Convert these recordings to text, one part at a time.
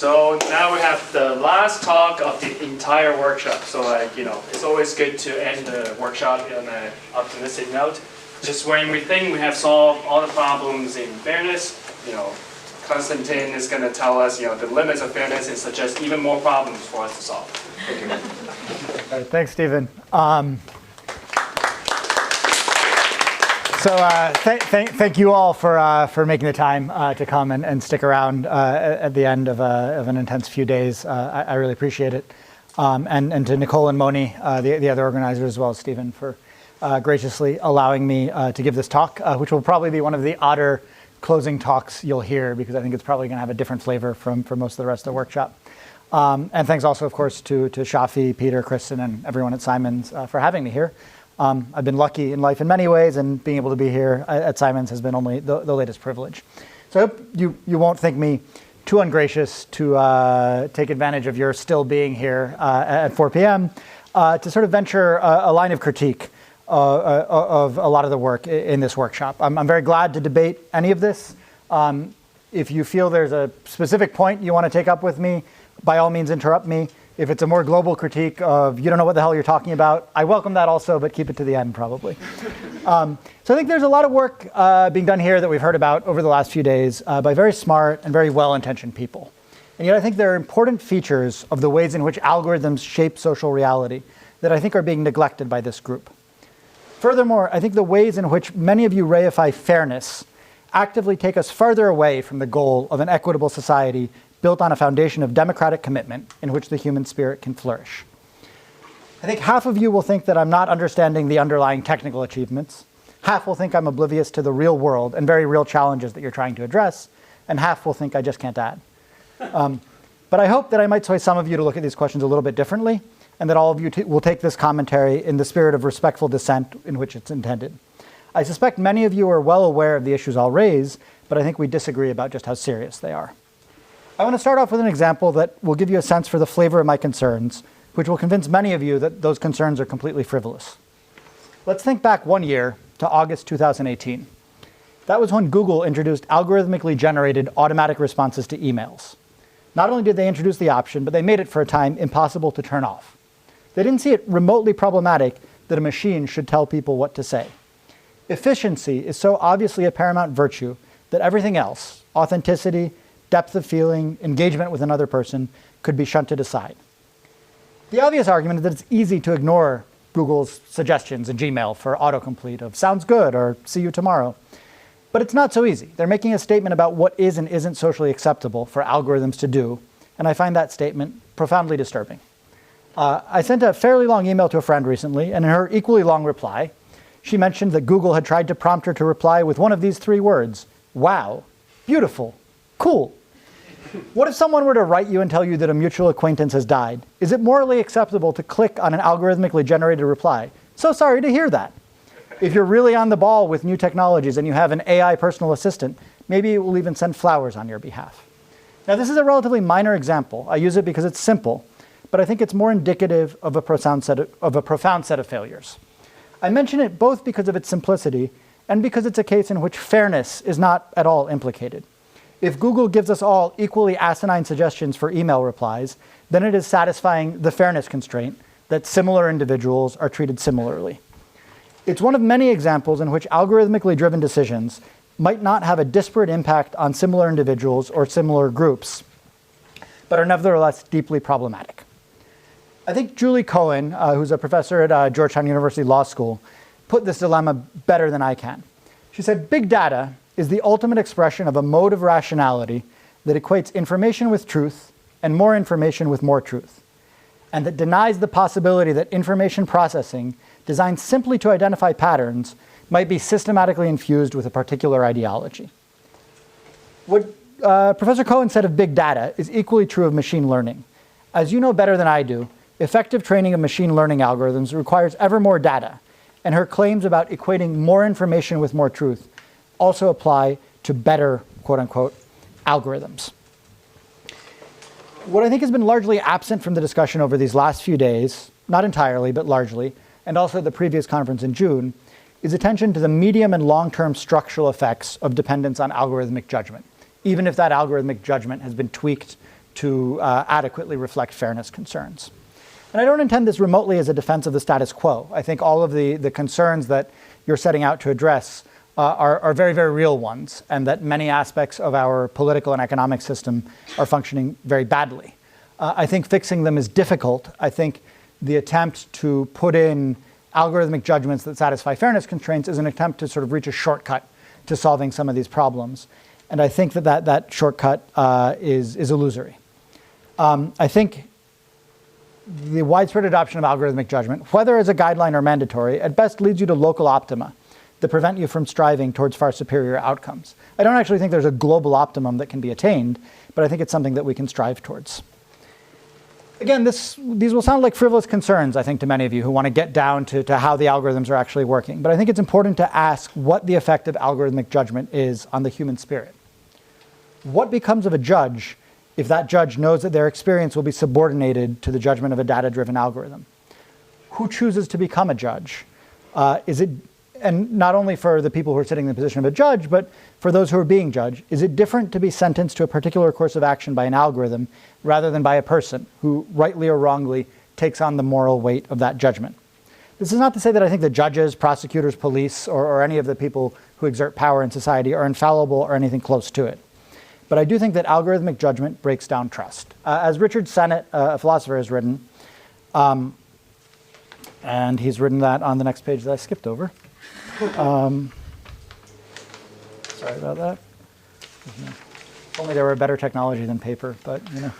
So now we have the last talk of the entire workshop. So it's always good to end the workshop on an optimistic note. Just when we think we have solved all the problems in fairness, Konstantin is going to tell us, the limits of fairness and suggest even more problems for us to solve. Thank you. All right, thanks, Stephen. Thank you all for making the time to come and stick around at the end of an intense few days. I really appreciate it. And to Nicole and Moni, the other organizers, as well as Stephen, for graciously allowing me to give this talk, which will probably be one of the odder closing talks you'll hear, because I think it's probably going to have a different flavor from most of the rest of the workshop. And thanks also, of course, to Shafi, Peter, Kristen, and everyone at Simons for having me here. I've been lucky in life in many ways, and being able to be here at Simons has been only the latest privilege. So I hope you won't think me too ungracious to take advantage of your still being here at 4 p.m. To sort of venture a line of critique of a lot of the work in this workshop. I'm very glad to debate any of this. If you feel there's a specific point you want to take up with me, by all means interrupt me. If it's a more global critique of you don't know what the hell you're talking about, I welcome that also, but keep it to the end probably. So I think there's a lot of work being done here that we've heard about over the last few days by very smart and very well-intentioned people. And yet I think there are important features of the ways in which algorithms shape social reality that I think are being neglected by this group. Furthermore, I think the ways in which many of you reify fairness actively take us farther away from the goal of an equitable society built on a foundation of democratic commitment in which the human spirit can flourish. I think half of you will think that I'm not understanding the underlying technical achievements. Half will think I'm oblivious to the real world and very real challenges that you're trying to address. And half will think I just can't add. But I hope that I might sway some of you to look at these questions a little bit differently, and that all of you will take this commentary in the spirit of respectful dissent in which it's intended. I suspect many of you are well aware of the issues I'll raise, but I think we disagree about just how serious they are. I want to start off with an example that will give you a sense for the flavor of my concerns, which will convince many of you that those concerns are completely frivolous. Let's think back 1 year to August 2018. That was when Google introduced algorithmically generated automatic responses to emails. Not only did they introduce the option, but they made it for a time impossible to turn off. They didn't see it remotely problematic that a machine should tell people what to say. Efficiency is so obviously a paramount virtue that everything else, authenticity, depth of feeling, engagement with another person, could be shunted aside. The obvious argument is that it's easy to ignore Google's suggestions in Gmail for autocomplete of sounds good or see you tomorrow. But it's not so easy. They're making a statement about what is and isn't socially acceptable for algorithms to do, and I find that statement profoundly disturbing. I sent a fairly long email to a friend recently, and in her equally long reply, she mentioned that Google had tried to prompt her to reply with one of these 3 words: wow, beautiful, cool. What if someone were to write you and tell you that a mutual acquaintance has died? Is it morally acceptable to click on an algorithmically generated reply? So sorry to hear that. If you're really on the ball with new technologies and you have an AI personal assistant, maybe it will even send flowers on your behalf. Now, this is a relatively minor example. I use it because it's simple, but I think it's more indicative of a profound set of failures. I mention it both because of its simplicity and because it's a case in which fairness is not at all implicated. If Google gives us all equally asinine suggestions for email replies, then it is satisfying the fairness constraint that similar individuals are treated similarly. It's one of many examples in which algorithmically driven decisions might not have a disparate impact on similar individuals or similar groups, but are nevertheless deeply problematic. I think Julie Cohen, who's a professor at Georgetown University Law School, put this dilemma better than I can. She said, big data is the ultimate expression of a mode of rationality that equates information with truth and more information with more truth, and that denies the possibility that information processing designed simply to identify patterns might be systematically infused with a particular ideology. What Professor Cohen said of big data is equally true of machine learning. As you know better than I do, effective training of machine learning algorithms requires ever more data, and her claims about equating more information with more truth also apply to better, quote-unquote, algorithms. What I think has been largely absent from the discussion over these last few days, not entirely, but largely, and also the previous conference in June, is attention to the medium and long-term structural effects of dependence on algorithmic judgment, even if that algorithmic judgment has been tweaked to adequately reflect fairness concerns. And I don't intend this remotely as a defense of the status quo. I think all of the concerns that you're setting out to address are very, very real ones, and that many aspects of our political and economic system are functioning very badly. I think fixing them is difficult. I think the attempt to put in algorithmic judgments that satisfy fairness constraints is an attempt to sort of reach a shortcut to solving some of these problems. And I think that shortcut is illusory. I think the widespread adoption of algorithmic judgment, whether as a guideline or mandatory, at best leads you to local optima that prevent you from striving towards far superior outcomes. I don't actually think there's a global optimum that can be attained, but I think it's something that we can strive towards. Again, these will sound like frivolous concerns, I think, to many of you who want to get down to how the algorithms are actually working. But I think it's important to ask what the effect of algorithmic judgment is on the human spirit. What becomes of a judge if that judge knows that their experience will be subordinated to the judgment of a data-driven algorithm? Who chooses to become a judge? And not only for the people who are sitting in the position of a judge, but for those who are being judged, is it different to be sentenced to a particular course of action by an algorithm rather than by a person who, rightly or wrongly, takes on the moral weight of that judgment? This is not to say that I think that judges, prosecutors, police, or any of the people who exert power in society are infallible or anything close to it. But I do think that algorithmic judgment breaks down trust. As Richard Sennett, a philosopher, has written, and he's written that on the next page that I skipped over. Sorry about that. If only there were better technology than paper, but you know.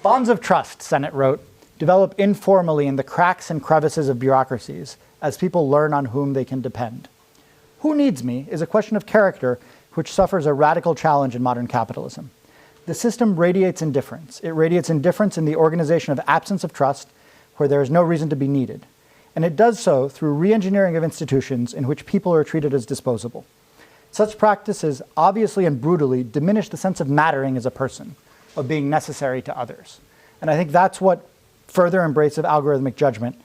Bonds of trust, Sennett wrote, develop informally in the cracks and crevices of bureaucracies as people learn on whom they can depend. Who needs me is a question of character which suffers a radical challenge in modern capitalism. The system radiates indifference. It radiates indifference in the organization of absence of trust where there is no reason to be needed. And it does so through re-engineering of institutions in which people are treated as disposable. Such practices obviously and brutally diminish the sense of mattering as a person, of being necessary to others. And I think that's what further embrace of algorithmic judgment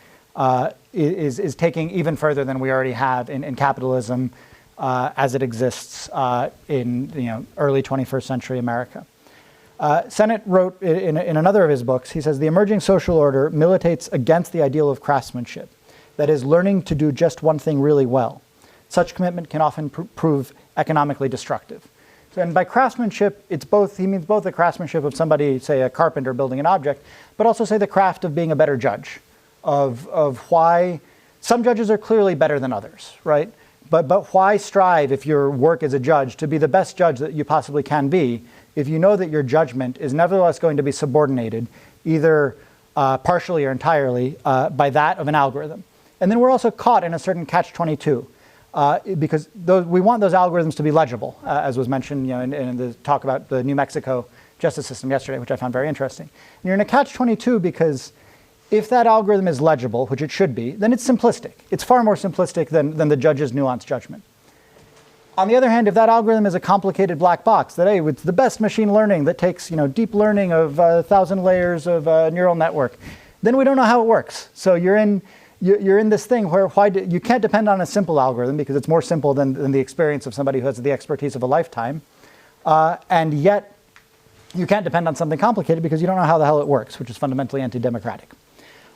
is taking even further than we already have in capitalism as it exists in early 21st century America. Sennett wrote in another of his books, he says, the emerging social order militates against the ideal of craftsmanship, that is, learning to do just one thing really well. Such commitment can often prove economically destructive. So, and by craftsmanship, he means both the craftsmanship of somebody, say a carpenter building an object, but also say the craft of being a better judge, of why some judges are clearly better than others, right? But why strive, if your work as a judge, to be the best judge that you possibly can be, if you know that your judgment is nevertheless going to be subordinated, either partially or entirely, by that of an algorithm. And then we're also caught in a certain catch-22, because we want those algorithms to be legible, as was mentioned in the talk about the New Mexico justice system yesterday, which I found very interesting. And you're in a catch-22 because if that algorithm is legible, which it should be, then it's simplistic. It's far more simplistic than the judge's nuanced judgment. On the other hand, if that algorithm is a complicated black box, that hey, it's the best machine learning that takes deep learning of 1,000 layers of a neural network, then we don't know how it works. So you're in this thing where you can't depend on a simple algorithm because it's more simple than the experience of somebody who has the expertise of a lifetime, and yet you can't depend on something complicated because you don't know how the hell it works, which is fundamentally anti-democratic.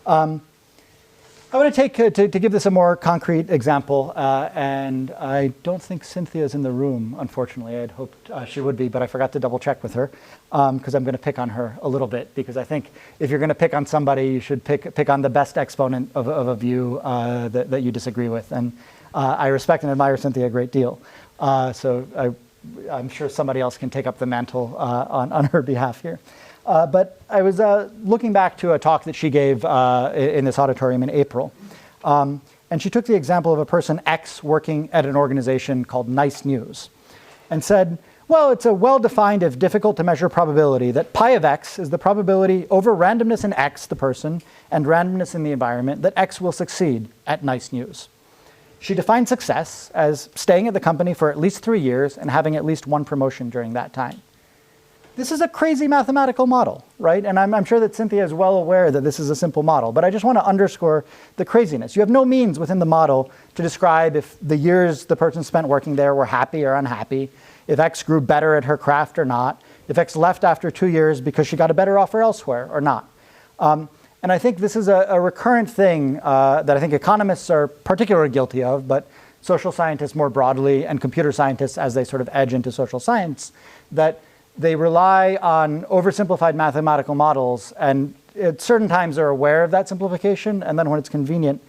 I want to take to give this a more concrete example, and I don't think Cynthia's in the room, unfortunately. I had hoped she would be, but I forgot to double check with her because I'm going to pick on her a little bit, because I think if you're going to pick on somebody, you should pick on the best exponent of a view that you disagree with. And I respect and admire Cynthia a great deal, so I'm sure somebody else can take up the mantle on her behalf here. But I was looking back to a talk that she gave in this auditorium in April. And she took the example of a person X working at an organization called Nice News and said, well, it's a well-defined, if difficult to measure probability that pi of X is the probability over randomness in X, the person, and randomness in the environment, that X will succeed at Nice News. She defined success as staying at the company for at least 3 years and having at least one promotion during that time. This is a crazy mathematical model, right? And I'm sure that Cynthia is well aware that this is a simple model, but I just want to underscore the craziness. You have no means within the model to describe if the years the person spent working there were happy or unhappy, if X grew better at her craft or not, If X left after 2 years because she got a better offer elsewhere or not. And I think this is a recurrent thing that I think economists are particularly guilty of, but social scientists more broadly and computer scientists as they sort of edge into social science, that they rely on oversimplified mathematical models and at certain times are aware of that simplification, and then when it's convenient,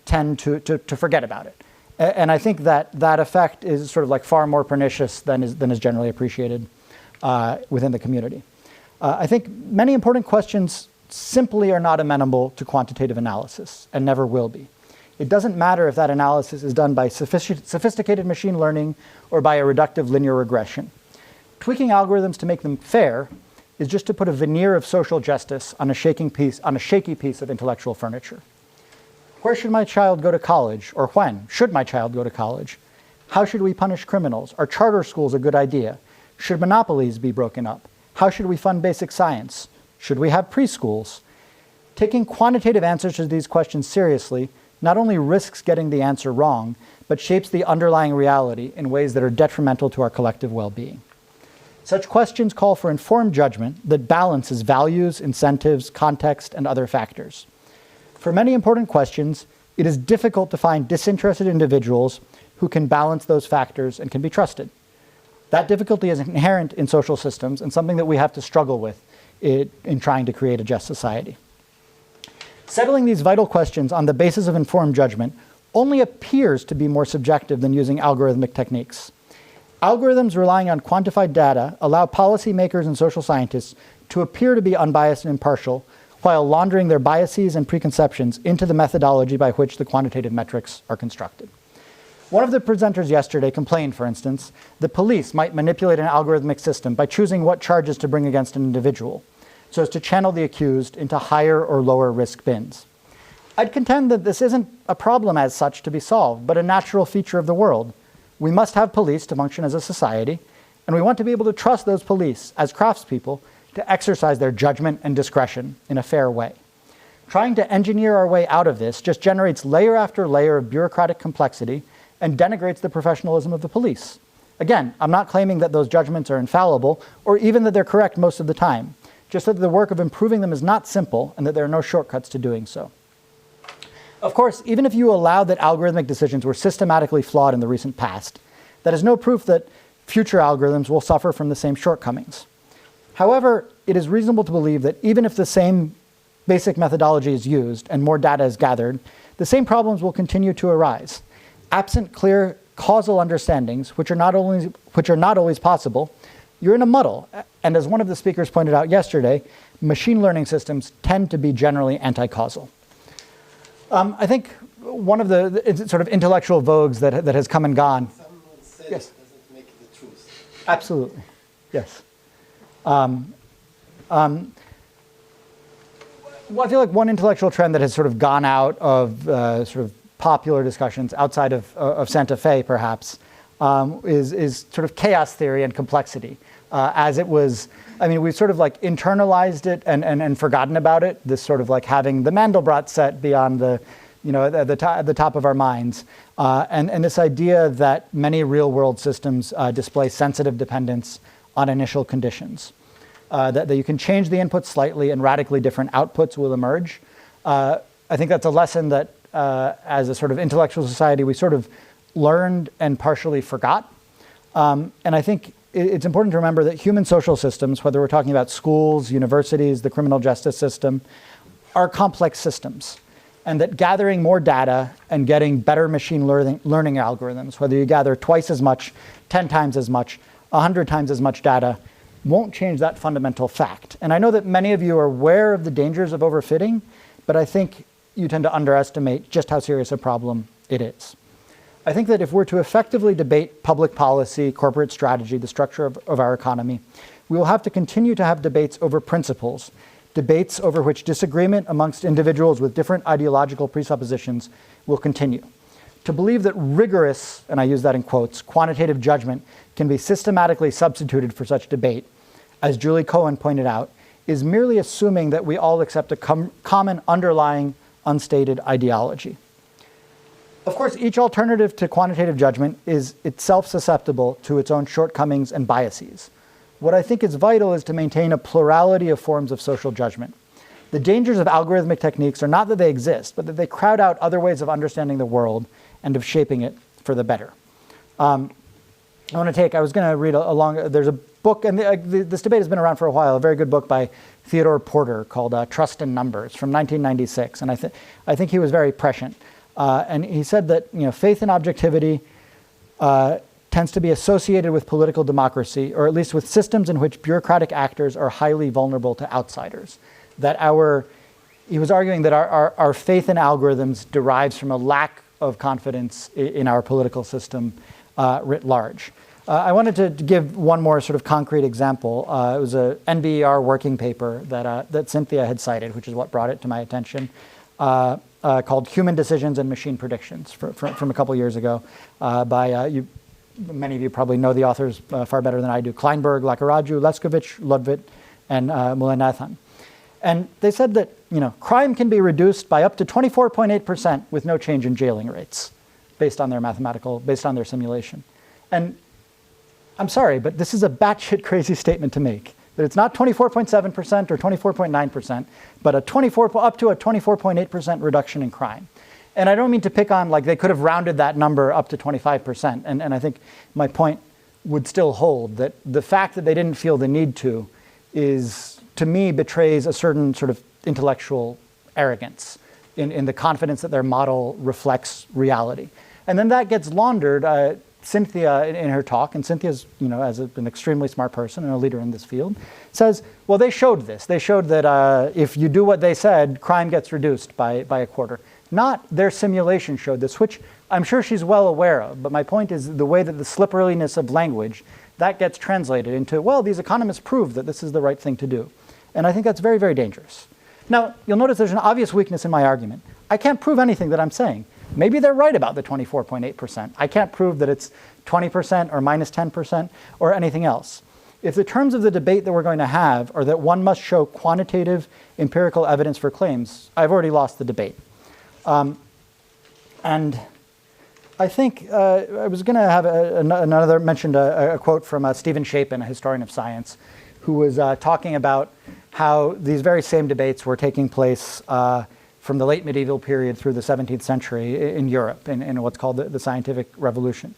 tend to forget about it. And I think that that effect is sort of like far more pernicious than is generally appreciated within the community. I think many important questions simply are not amenable to quantitative analysis and never will be. It doesn't matter if that analysis is done by sophisticated machine learning or by a reductive linear regression. Tweaking algorithms to make them fair is just to put a veneer of social justice on a shaky piece of intellectual furniture. Where should my child go to college, or when should my child go to college? How should we punish criminals? Are charter schools a good idea? Should monopolies be broken up? How should we fund basic science? Should we have preschools? Taking quantitative answers to these questions seriously not only risks getting the answer wrong, but shapes the underlying reality in ways that are detrimental to our collective well-being. Such questions call for informed judgment that balances values, incentives, context, and other factors. For many important questions, it is difficult to find disinterested individuals who can balance those factors and can be trusted. That difficulty is inherent in social systems and something that we have to struggle with in trying to create a just society. Settling these vital questions on the basis of informed judgment only appears to be more subjective than using algorithmic techniques. Algorithms relying on quantified data allow policymakers and social scientists to appear to be unbiased and impartial while laundering their biases and preconceptions into the methodology by which the quantitative metrics are constructed. One of the presenters yesterday complained, for instance, that police might manipulate an algorithmic system by choosing what charges to bring against an individual, so as to channel the accused into higher or lower risk bins. I'd contend that this isn't a problem as such to be solved, but a natural feature of the world. We must have police to function as a society, and we want to be able to trust those police as craftspeople to exercise their judgment and discretion in a fair way. Trying to engineer our way out of this just generates layer after layer of bureaucratic complexity and denigrates the professionalism of the police. Again, I'm not claiming that those judgments are infallible or even that they're correct most of the time, just that the work of improving them is not simple and that there are no shortcuts to doing so. Of course, even if you allow that algorithmic decisions were systematically flawed in the recent past, that is no proof that future algorithms will suffer from the same shortcomings. However, it is reasonable to believe that even if the same basic methodology is used and more data is gathered, the same problems will continue to arise. Absent clear causal understandings, which are not always possible, you're in a muddle. And as one of the speakers pointed out yesterday, machine learning systems tend to be generally anti-causal. I think one of the sort of intellectual vogues that has come and gone. Someone said yes. It doesn't make it the truth. Absolutely, yes. Well, I feel like one intellectual trend that has sort of gone out of sort of popular discussions outside of Santa Fe, perhaps, is sort of chaos theory and complexity. As it was, I mean, we've sort of like internalized it and forgotten about it. This sort of like having the Mandelbrot set beyond the, at the top of our minds, and this idea that many real-world systems display sensitive dependence on initial conditions. That you can change the inputs slightly and radically different outputs will emerge. I think that's a lesson that, as a sort of intellectual society, we sort of learned and partially forgot. And I think it's important to remember that human social systems, whether we're talking about schools, universities, the criminal justice system, are complex systems. And that gathering more data and getting better machine learning algorithms, whether you gather twice as much, 10 times as much, 100 times as much data, won't change that fundamental fact. And I know that many of you are aware of the dangers of overfitting, but I think you tend to underestimate just how serious a problem it is. I think that if we're to effectively debate public policy, corporate strategy, the structure of our economy, we will have to continue to have debates over principles, debates over which disagreement amongst individuals with different ideological presuppositions will continue. To believe that rigorous, and I use that in quotes, quantitative judgment can be systematically substituted for such debate, as Julie Cohen pointed out, is merely assuming that we all accept a common underlying unstated ideology. Of course, each alternative to quantitative judgment is itself susceptible to its own shortcomings and biases. What I think is vital is to maintain a plurality of forms of social judgment. The dangers of algorithmic techniques are not that they exist, but that they crowd out other ways of understanding the world and of shaping it for the better. I was going to read along, there's a book, and this debate has been around for a while, a very good book by Theodore Porter called Trust in Numbers from 1996, and I think he was very prescient. And he said that faith in objectivity tends to be associated with political democracy, or at least with systems in which bureaucratic actors are highly vulnerable to outsiders. He was arguing that our faith in algorithms derives from a lack of confidence in our political system writ large. I wanted to give one more sort of concrete example. It was a NBER working paper that Cynthia had cited, which is what brought it to my attention, called Human Decisions and Machine Predictions from a couple years ago by, many of you probably know the authors far better than I do, Kleinberg, Lakaraju, Leskovich, Ludwig, and Mulanathan. And they said that crime can be reduced by up to 24.8% with no change in jailing rates based on their simulation. And I'm sorry, but this is a batshit crazy statement to make. That it's not 24.7% or 24.9%, but up to a 24.8% reduction in crime. And I don't mean to pick on, like, they could have rounded that number up to 25%. And I think my point would still hold, that the fact that they didn't feel the need to to me, betrays a certain sort of intellectual arrogance in the confidence that their model reflects reality. And then that gets laundered. Cynthia, in her talk, and Cynthia's, as an extremely smart person and a leader in this field, says, well, they showed this. They showed that if you do what they said, crime gets reduced by a quarter. Not their simulation showed this, which I'm sure she's well aware of. But my point is the way that the slipperyness of language, that gets translated into, well, these economists proved that this is the right thing to do. And I think that's very, very dangerous. Now, you'll notice there's an obvious weakness in my argument. I can't prove anything that I'm saying. Maybe they're right about the 24.8%. I can't prove that it's 20% or minus 10% or anything else. If the terms of the debate that we're going to have are that one must show quantitative empirical evidence for claims, I've already lost the debate. And I think I was going to have another mentioned a quote from Stephen Shapin, a historian of science, who was talking about how these very same debates were taking place from the late medieval period through the 17th century in Europe, in what's called the scientific revolution.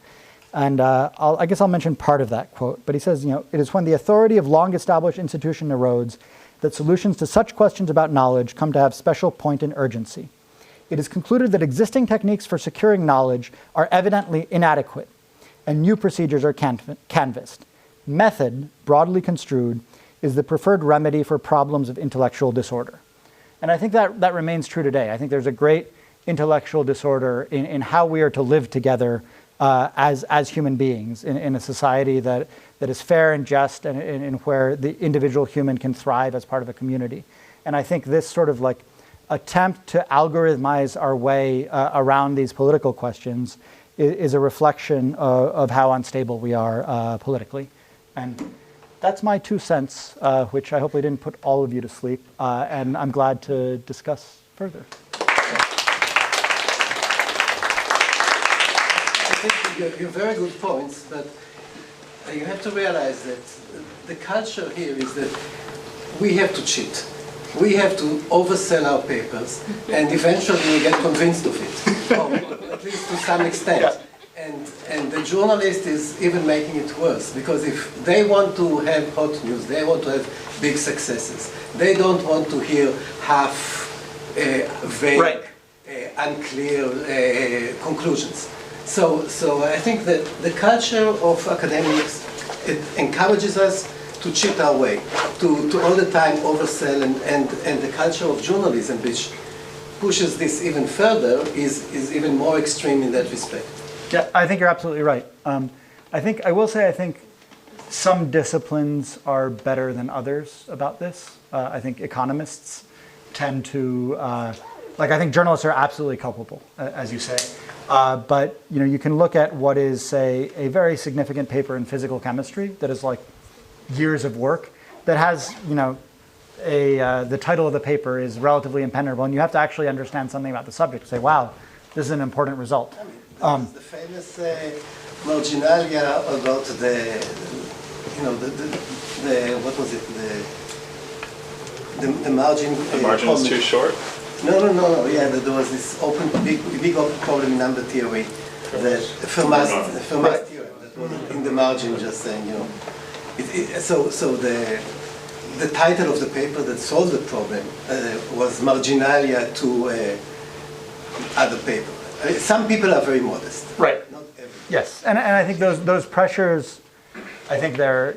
And I guess I'll mention part of that quote. But he says, it is when the authority of long-established institution erodes that solutions to such questions about knowledge come to have special point and urgency. It is concluded that existing techniques for securing knowledge are evidently inadequate, and new procedures are canvassed. Method, broadly construed, is the preferred remedy for problems of intellectual disorder. And I think that remains true today. I think there's a great intellectual disorder in how we are to live together as human beings in a society that is fair and just and where the individual human can thrive as part of a community. And I think this sort of like attempt to algorithmize our way around these political questions is a reflection of how unstable we are politically. And that's my 2 cents, which I hopefully didn't put all of you to sleep, and I'm glad to discuss further. I think you're very good points, but you have to realize that the culture here is that we have to cheat. We have to oversell our papers, and eventually we get convinced of it, or at least to some extent. Yeah. And the journalist is even making it worse, because if they want to have hot news, they want to have big successes. They don't want to hear half vague, right, unclear conclusions. So I think that the culture of academics, it encourages us to cheat our way, to all the time oversell, and the culture of journalism, which pushes this even further, is even more extreme in that respect. Yeah, I think you're absolutely right. I think some disciplines are better than others about this. I think economists tend to, I think journalists are absolutely culpable, as you say. But you can look at what is, say, a very significant paper in physical chemistry that is like years of work that has, the title of the paper is relatively impenetrable, and you have to actually understand something about the subject to say, wow, this is an important result. The famous marginalia about the what was it, the margin. The margin is too short? No. Yeah, there was this big open problem in number theory, that Fermat's theorem that was in the margin, just saying, So the title of the paper that solved the problem was Marginalia to other paper. Some people are very modest. Right. Not everyone. Yes, and I think those pressures, I think they're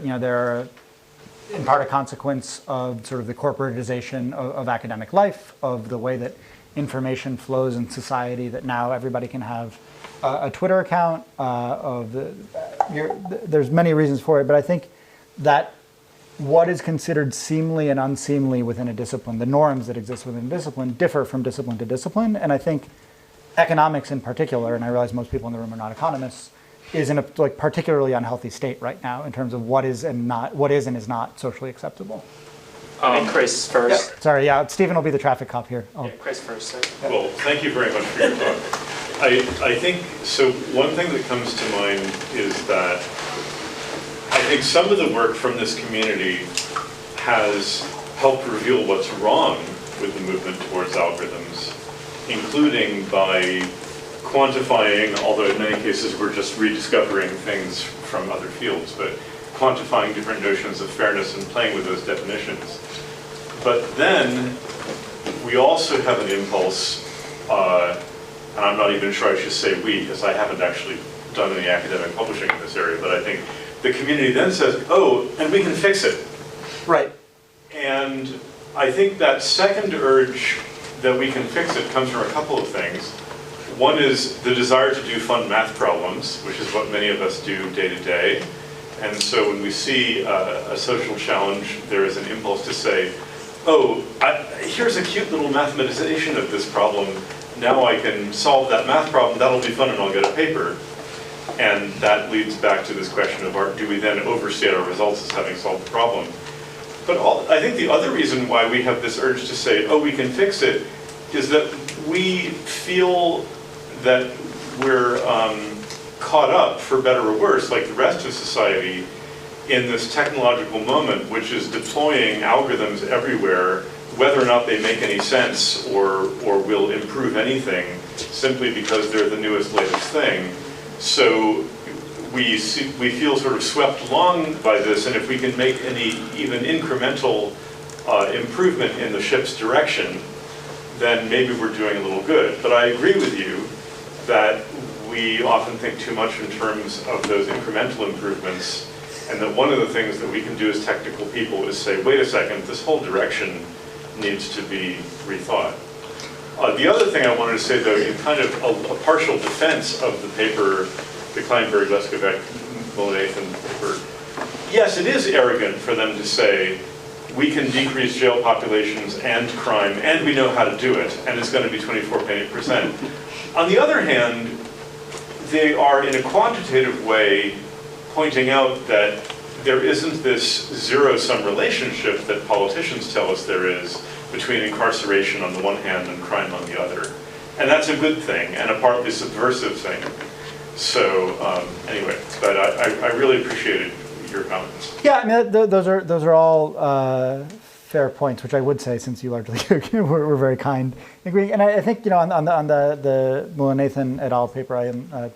in part a consequence of sort of the corporatization of academic life, of the way that information flows in society, that now everybody can have a Twitter account, there's many reasons for it, but I think that what is considered seemly and unseemly within a discipline, the norms that exist within a discipline, differ from discipline to discipline, and I think economics in particular, and I realize most people in the room are not economists, is in a particularly unhealthy state right now in terms of what is and is not socially acceptable. And Chris first. Yeah. Sorry, Stephen will be the traffic cop here. Yeah, Chris first. Well, thank you very much for your talk. I think, so one thing that comes to mind is that I think some of the work from this community has helped reveal what's wrong with the movement towards algorithms, including by quantifying, although in many cases we're just rediscovering things from other fields, but quantifying different notions of fairness and playing with those definitions. But then we also have an impulse, and I'm not even sure I should say we, because I haven't actually done any academic publishing in this area, but I think the community then says, oh, and we can fix it. Right. And I think that second urge that we can fix it comes from a couple of things. One is the desire to do fun math problems, which is what many of us do day to day. And so when we see a social challenge, there is an impulse to say, oh, here's a cute little mathematization of this problem. Now I can solve that math problem. That'll be fun and I'll get a paper. And that leads back to this question of do we then overstate our results as having solved the problem? But I think the other reason why we have this urge to say, oh, we can fix it, is that we feel that we're caught up, for better or worse, like the rest of society, in this technological moment, which is deploying algorithms everywhere, whether or not they make any sense or will improve anything, simply because they're the newest, latest thing. So we feel sort of swept along by this, and if we can make any even incremental improvement in the ship's direction, then maybe we're doing a little good. But I agree with you that we often think too much in terms of those incremental improvements, and that one of the things that we can do as technical people is say, wait a second, this whole direction needs to be rethought. The other thing I wanted to say, though, in kind of a partial defense of the paper, the Kleinberg-Leskovec-Mullin-Nathan paper, yes, it is arrogant for them to say, we can decrease jail populations and crime, and we know how to do it, and it's going to be 24%. On the other hand, they are, in a quantitative way, pointing out that there isn't this zero-sum relationship that politicians tell us there is between incarceration on the one hand and crime on the other. And that's a good thing, and a partly subversive thing. So anyway, but I really appreciated your comments. Yeah, I mean, those are all fair points, which I would say, since you largely were very kind in agreeing. And I think, on the Mullin-Nathan et al. Paper, I am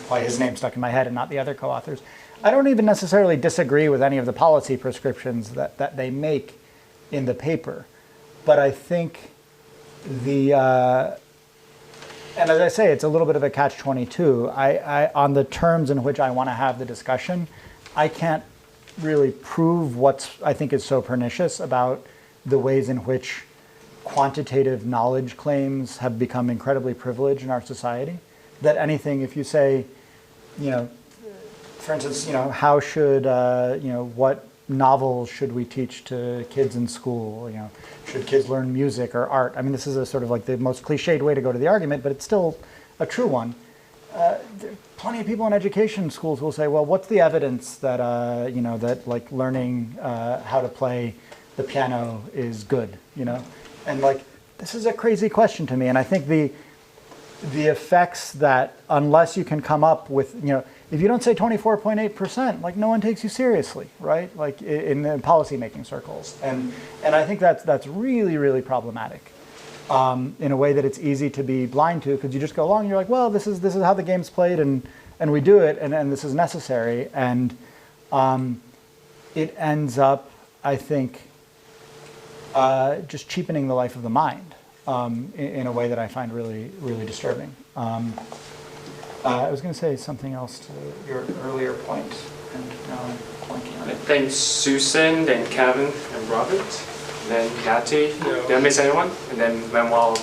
why his name stuck in my head and not the other co-authors. I don't even necessarily disagree with any of the policy prescriptions that they make in the paper, but I think and as I say, it's a little bit of a catch-22. I on the terms in which I want to have the discussion, I can't really prove what I think is so pernicious about the ways in which quantitative knowledge claims have become incredibly privileged in our society. That anything, if you say, for instance, how should, what novels should we teach to kids in school? Should kids learn music or art? I mean, this is a sort of like the most cliched way to go to the argument, but it's still a true one. Plenty of people in education schools will say, well, what's the evidence that, that like learning how to play the piano is good, And like, this is a crazy question to me. And I think the effects that, unless you can come up with, if you don't say 24.8%, like no one takes you seriously, right? Like in the policymaking circles, and I think that's really, really problematic. In a way that it's easy to be blind to, because you just go along and you're like, well, this is how the game's played, and we do it, and this is necessary, and it ends up, I think, just cheapening the life of the mind in a way that I find really, really disturbing. I was going to say something else to your earlier point, and now I'm blanking on I it. think Susan, then Kevin, and Robert, and then Natty. Did I miss anyone? And then Manuel.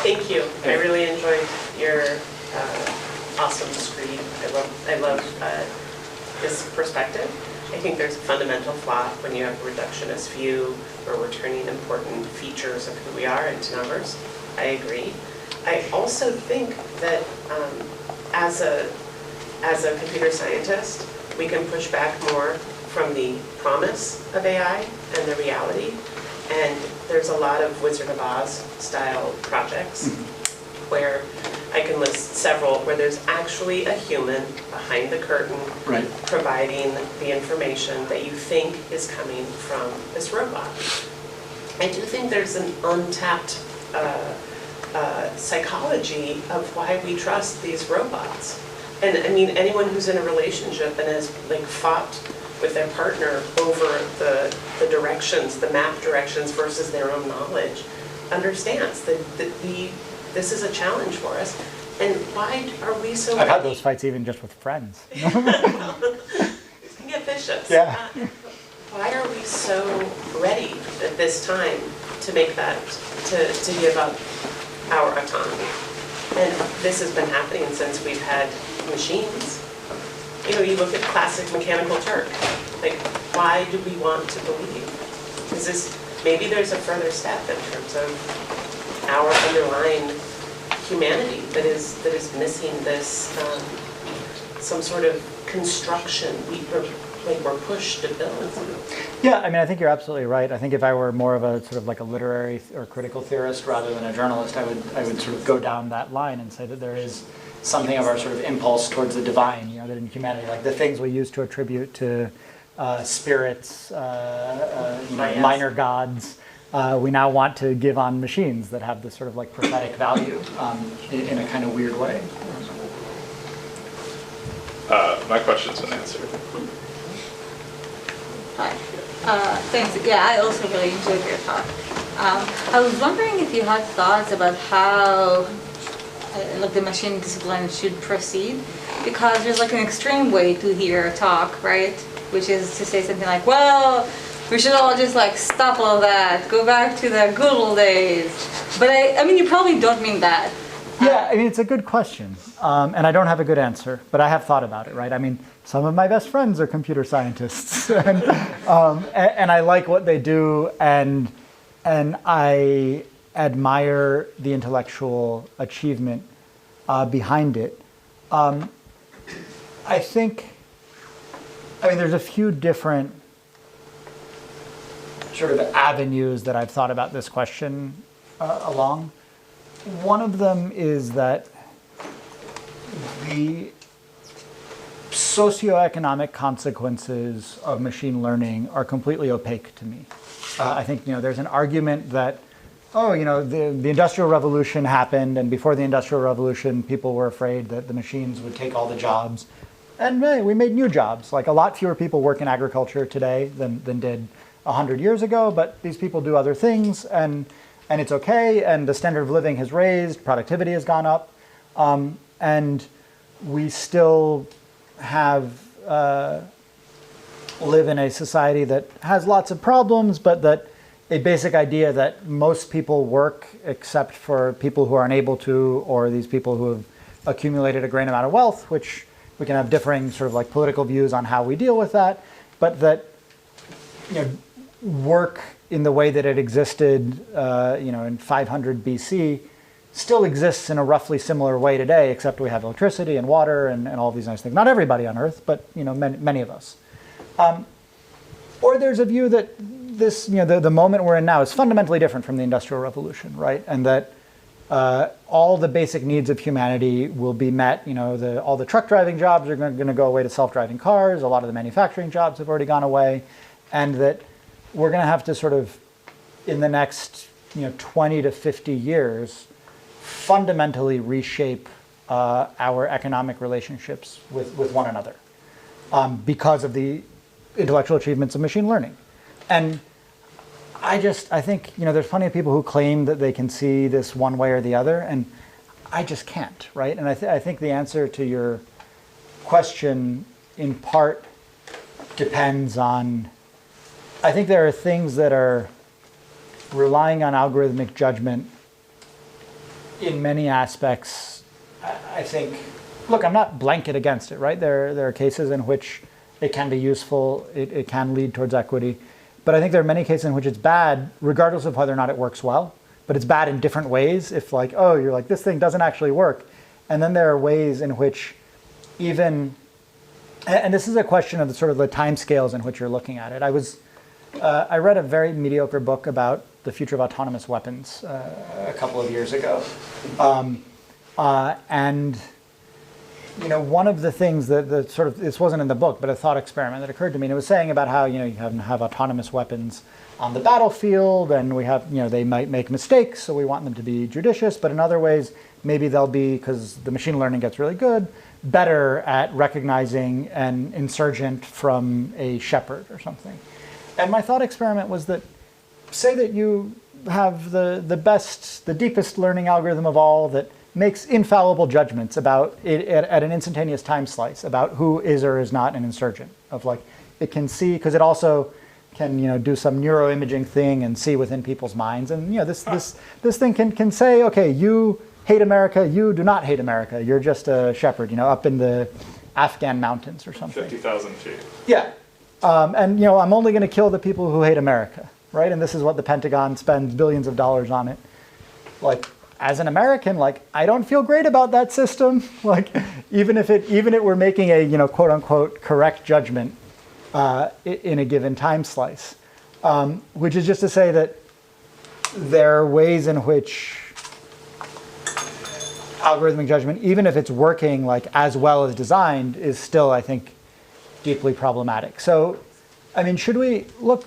Thank you. I really enjoyed your awesome screen. I love this perspective. I think there's a fundamental flaw when you have a reductionist view where we're turning important features of who we are into numbers. I agree. I also think that as a computer scientist, we can push back more from the promise of AI and the reality. And there's a lot of Wizard of Oz style projects where I can list several where there's actually a human behind the curtain providing the information that you think is coming from this robot. I do think there's an untapped psychology of why we trust these robots. And I mean, anyone who's in a relationship and has like fought with their partner over the directions, the map directions versus their own knowledge, understands that this is a challenge for us. And why are we so I've had those fights even just with friends. It can get vicious. Yeah. Why are we so ready at this time to make that, to give up our autonomy? And this has been happening since we've had machines. You know, you look at classic Mechanical Turk. Like, why do we want to believe? Is this, maybe there's a further step in terms of our underlying humanity that is missing this, some sort of construction we're pushed to build. Yeah, I mean, I think you're absolutely right. I think if I were more of a sort of like a literary or critical theorist rather than a journalist, I would sort of go down that line and say that there is something of our sort of impulse towards the divine, that in humanity, like the things we used to attribute to spirits, minor gods, we now want to give on machines that have this sort of like prophetic value in a kind of weird way. My question's been answered. Hi. Thanks. Yeah, I also really enjoyed your talk. I was wondering if you had thoughts about how like the machine discipline should proceed, because there's like an extreme way to hear a talk, right? Which is to say something like, well, we should all just like stop all that, go back to the good old days. But I mean, you probably don't mean that. Yeah, I mean, it's a good question, and I don't have a good answer, but I have thought about it, right? I mean, some of my best friends are computer scientists, and I like what they do, and I admire the intellectual achievement behind it. I think, there's a few different sort of avenues that I've thought about this question along. One of them is that the socioeconomic consequences of machine learning are completely opaque to me. I think there's an argument that, the Industrial Revolution happened, and before the Industrial Revolution, people were afraid that the machines would take all the jobs, and we made new jobs. Like a lot fewer people work in agriculture today than did 100 years ago, but these people do other things, and it's okay, and the standard of living has raised, productivity has gone up, and we still live in a society that has lots of problems, but that a basic idea that most people work except for people who are unable to, or these people who have accumulated a great amount of wealth, which we can have differing sort of like political views on how we deal with that, but that work in the way that it existed, in 500 BC, still exists in a roughly similar way today, except we have electricity and water and all these nice things. Not everybody on Earth, but many of us. Or there's a view that this, the moment we're in now is fundamentally different from the Industrial Revolution, right? And that all the basic needs of humanity will be met. All the truck driving jobs are going to go away to self-driving cars. A lot of the manufacturing jobs have already gone away, and that we're going to have to sort of, in the next 20 to 50 years, fundamentally reshape our economic relationships with one another because of the intellectual achievements of machine learning. And I think there's plenty of people who claim that they can see this one way or the other, and I just can't, right? And I think the answer to your question in part depends on, I think there are things that are relying on algorithmic judgment in many aspects. I think, look, I'm not blanket against it, right? There are cases in which it can be useful, it can lead towards equity. But I think there are many cases in which it's bad, regardless of whether or not it works well. But it's bad in different ways. If you're like, this thing doesn't actually work. And then there are ways in which even, and this is a question of the sort of the timescales in which you're looking at it. I read a very mediocre book about the future of autonomous weapons a couple of years ago. And one of the things that sort of, this wasn't in the book, but a thought experiment that occurred to me, and it was saying about how, you have autonomous weapons on the battlefield, and we have, they might make mistakes, so we want them to be judicious, but in other ways, maybe they'll be, because the machine learning gets really good, better at recognizing an insurgent from a shepherd or something. And my thought experiment was that, say that you have the deepest learning algorithm of all that makes infallible judgments about it at an instantaneous time slice about who is or is not an insurgent. It can see, because it also can do some neuroimaging thing and see within people's minds. And this thing can say, okay, you hate America, you do not hate America. You're just a shepherd, up in the Afghan mountains or something. 50,000 feet. Yeah, and I'm only going to kill the people who hate America, right? And this is what the Pentagon spends billions of dollars on it. As an American, I don't feel great about that system. Even if it were making a quote unquote correct judgment in a given time slice, which is just to say that there are ways in which algorithmic judgment, even if it's working as well as designed, is still, I think, deeply problematic. So, should we look?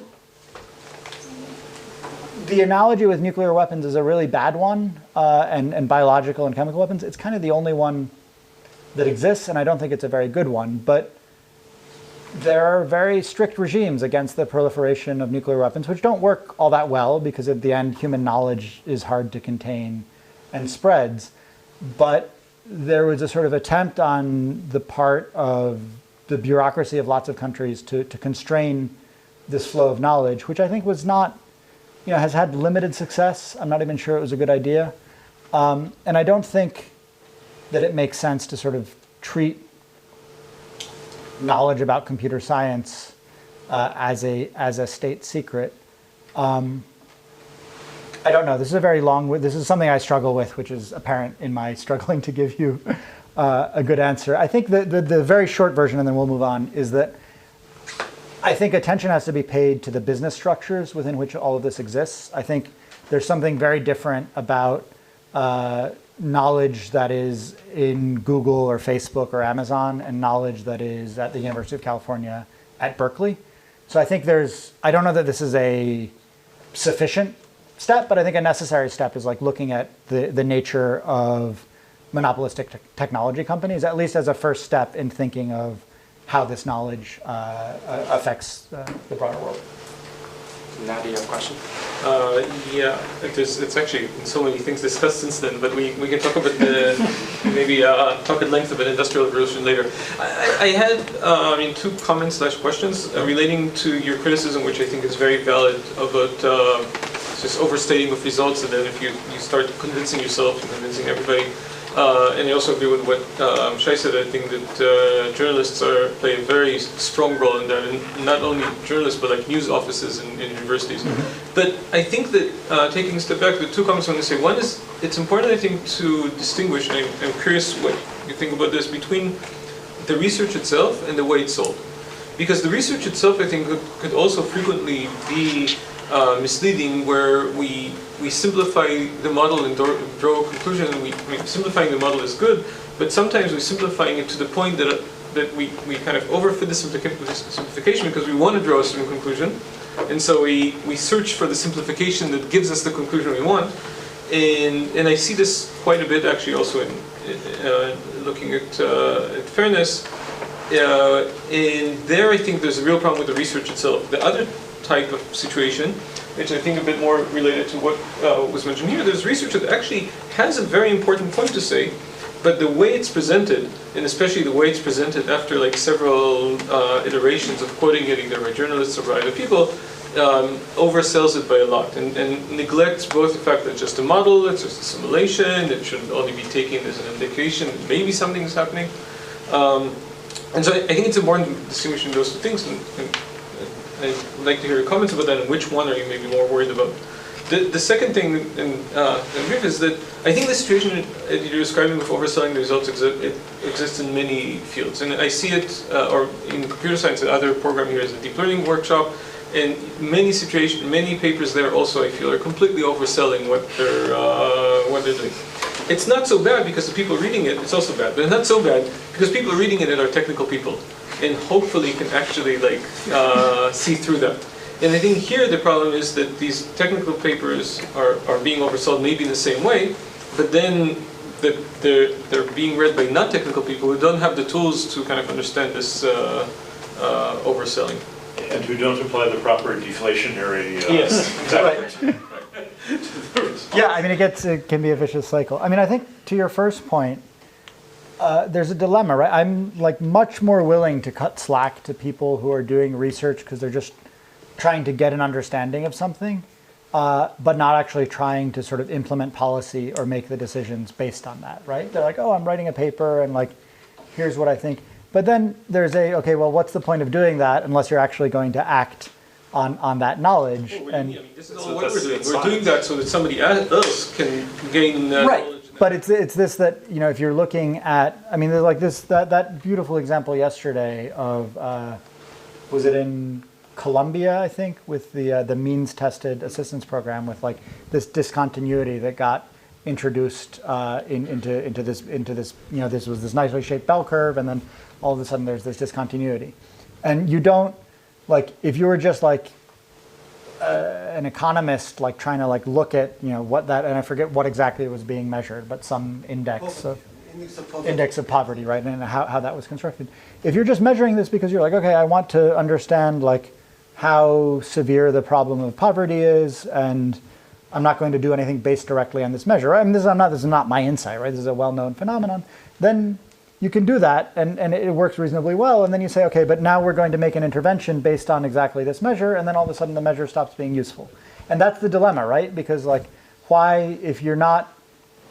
The analogy with nuclear weapons is a really bad one, and biological and chemical weapons. It's kind of the only one that exists, and I don't think it's a very good one. But there are very strict regimes against the proliferation of nuclear weapons, which don't work all that well, because at the end, human knowledge is hard to contain and spreads. But there was a sort of attempt on the part of the bureaucracy of lots of countries to constrain this flow of knowledge, which I think was not, has had limited success. I'm not even sure it was a good idea. And I don't think that it makes sense to sort of treat knowledge about computer science as a state secret. I don't know. This is a very long. This is something I struggle with, which is apparent in my struggling to give you a good answer. I think the very short version, and then we'll move on, is that I think attention has to be paid to the business structures within which all of this exists. I think there's something very different about knowledge that is in Google or Facebook or Amazon and knowledge that is at the University of California at Berkeley. So I think I don't know that this is a sufficient step, but I think a necessary step is looking at the nature of monopolistic technology companies, at least as a first step in thinking of how this knowledge affects the broader world. Nadia, you have a question? Yeah, it's actually so many things discussed since then, but we can talk about maybe talk at length about industrial revolution later. I had two comments / questions relating to your criticism, which I think is very valid, about just overstating of results, and then if you start convincing yourself and convincing everybody. And I also agree with what Shai said. I think that journalists play a very strong role in that, and not only journalists, but news offices in universities. Mm-hmm. But I think that taking a step back, the two comments I want to say. One is, it's important, I think, to distinguish, and I'm curious what you think about this, between the research itself and the way it's sold. Because the research itself, I think, could also frequently be misleading, where we simplify the model and draw a conclusion, and simplifying the model is good, but sometimes we're simplifying it to the point that we kind of overfit the simplification because we want to draw a certain conclusion, and so we search for the simplification that gives us the conclusion we want, and I see this quite a bit actually also in looking at fairness, and there I think there's a real problem with the research itself. The other type of situation, which I think a bit more related to what was mentioned here, there's research that actually has a very important point to say, but the way it's presented, and especially the way it's presented after like several iterations of quoting it either by journalists or by other people, oversells it by a lot and neglects both the fact that it's just a model, it's just a simulation, it should only be taken as an indication that maybe something is happening. And so I think it's important to distinguish those two things, and I'd like to hear your comments about that, and which one are you maybe more worried about? The second thing, in brief, is that I think the situation that you're describing with overselling the results exists in many fields. And I see it, or in computer science, other programming here is a deep learning workshop, and many papers there also I feel are completely overselling what they're doing. It's not so bad because the people reading it, it's also bad, but it's not so bad because people reading it are technical people, and hopefully can actually see through that. And I think here the problem is that these technical papers are being oversold maybe in the same way, but then they're being read by non-technical people who don't have the tools to kind of understand this overselling. And who don't apply the proper deflationary... Yes, exactly. Right. Yeah, I mean, it can be a vicious cycle. I mean, I think to your first point, there's a dilemma, right? I'm like much more willing to cut slack to people who are doing research because they're just trying to get an understanding of something, but not actually trying to sort of implement policy or make the decisions based on that, right? They're like, oh, I'm writing a paper and like, here's what I think. But then there's okay, well, what's the point of doing that unless you're actually going to act on that knowledge? Well, I mean, this is all what we're doing. We're doing that so that somebody else can gain knowledge. But it's this that, if you're looking at, I mean, there's like that beautiful example yesterday of, was it in Colombia, I think, with the means tested assistance program with like this discontinuity that got introduced into this, this was this nicely shaped bell curve, and then all of a sudden there's this discontinuity. And you don't, like, if you were just like an economist, like trying to like look at, what that, and I forget what exactly was being measured, but some index of poverty, right? And how that was constructed. If you're just measuring this because you're like, okay, I want to understand like how severe the problem of poverty is, and I'm not going to do anything based directly on this measure. Right? I mean, this is not my insight, right? This is a well-known phenomenon. Then you can do that, and it works reasonably well. And then you say, okay, but now we're going to make an intervention based on exactly this measure, and then all of a sudden the measure stops being useful. And that's the dilemma, right? Because like, why, if you're not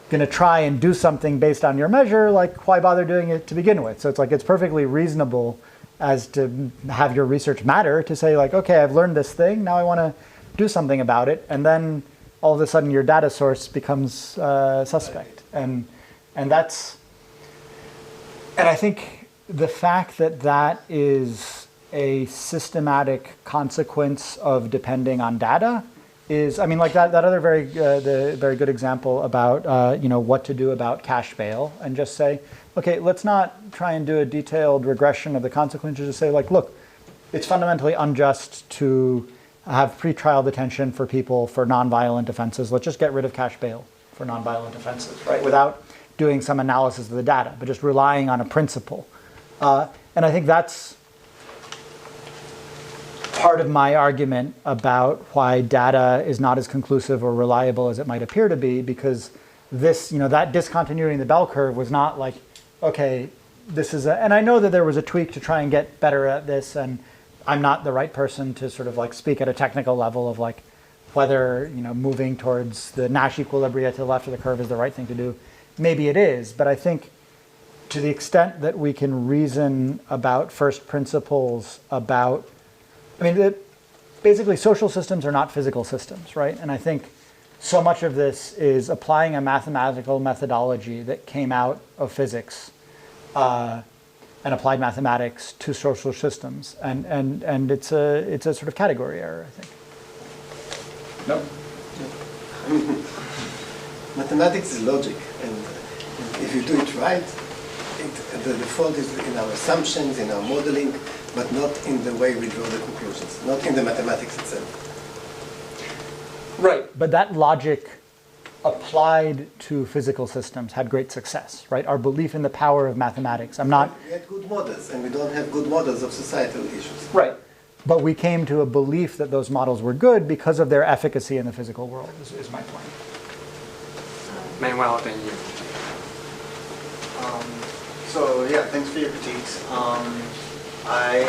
going to try and do something based on your measure, like, why bother doing it to begin with? So it's like, it's perfectly reasonable as to have your research matter to say like, okay, I've learned this thing, now I want to do something about it, and then all of a sudden your data source becomes suspect. And that's, and I think the fact that is a systematic consequence of depending on data is, I mean, like that other the very good example about, what to do about cash bail, and just say, okay, let's not try and do a detailed regression of the consequences. Just say like, look, it's fundamentally unjust to have pretrial detention for people for nonviolent offenses. Let's just get rid of cash bail for nonviolent offenses, right? Without doing some analysis of the data, but just relying on a principle. And I think that's part of my argument about why data is not as conclusive or reliable as it might appear to be, because this, that discontinuity in the bell curve was not like, okay, this is and I know that there was a tweak to try and get better at this, and I'm not the right person to sort of like speak at a technical level of like whether, moving towards the Nash equilibria to the left of the curve is the right thing to do. Maybe it is, but I think to the extent that we can reason about first principles about, basically social systems are not physical systems, right? And I think so much of this is applying a mathematical methodology that came out of physics and applied mathematics to social systems, and it's a sort of category error, I think. No. Mathematics is logic, and if you do it right, the fault is in our assumptions, in our modeling, but not in the way we draw the conclusions, not in the mathematics itself. Right, but that logic applied to physical systems had great success, right? Our belief in the power of mathematics. We had good models, and we don't have good models of societal issues. Right. But we came to a belief that those models were good because of their efficacy in the physical world, is my point. Manuel, then you. So yeah, thanks for your critiques. I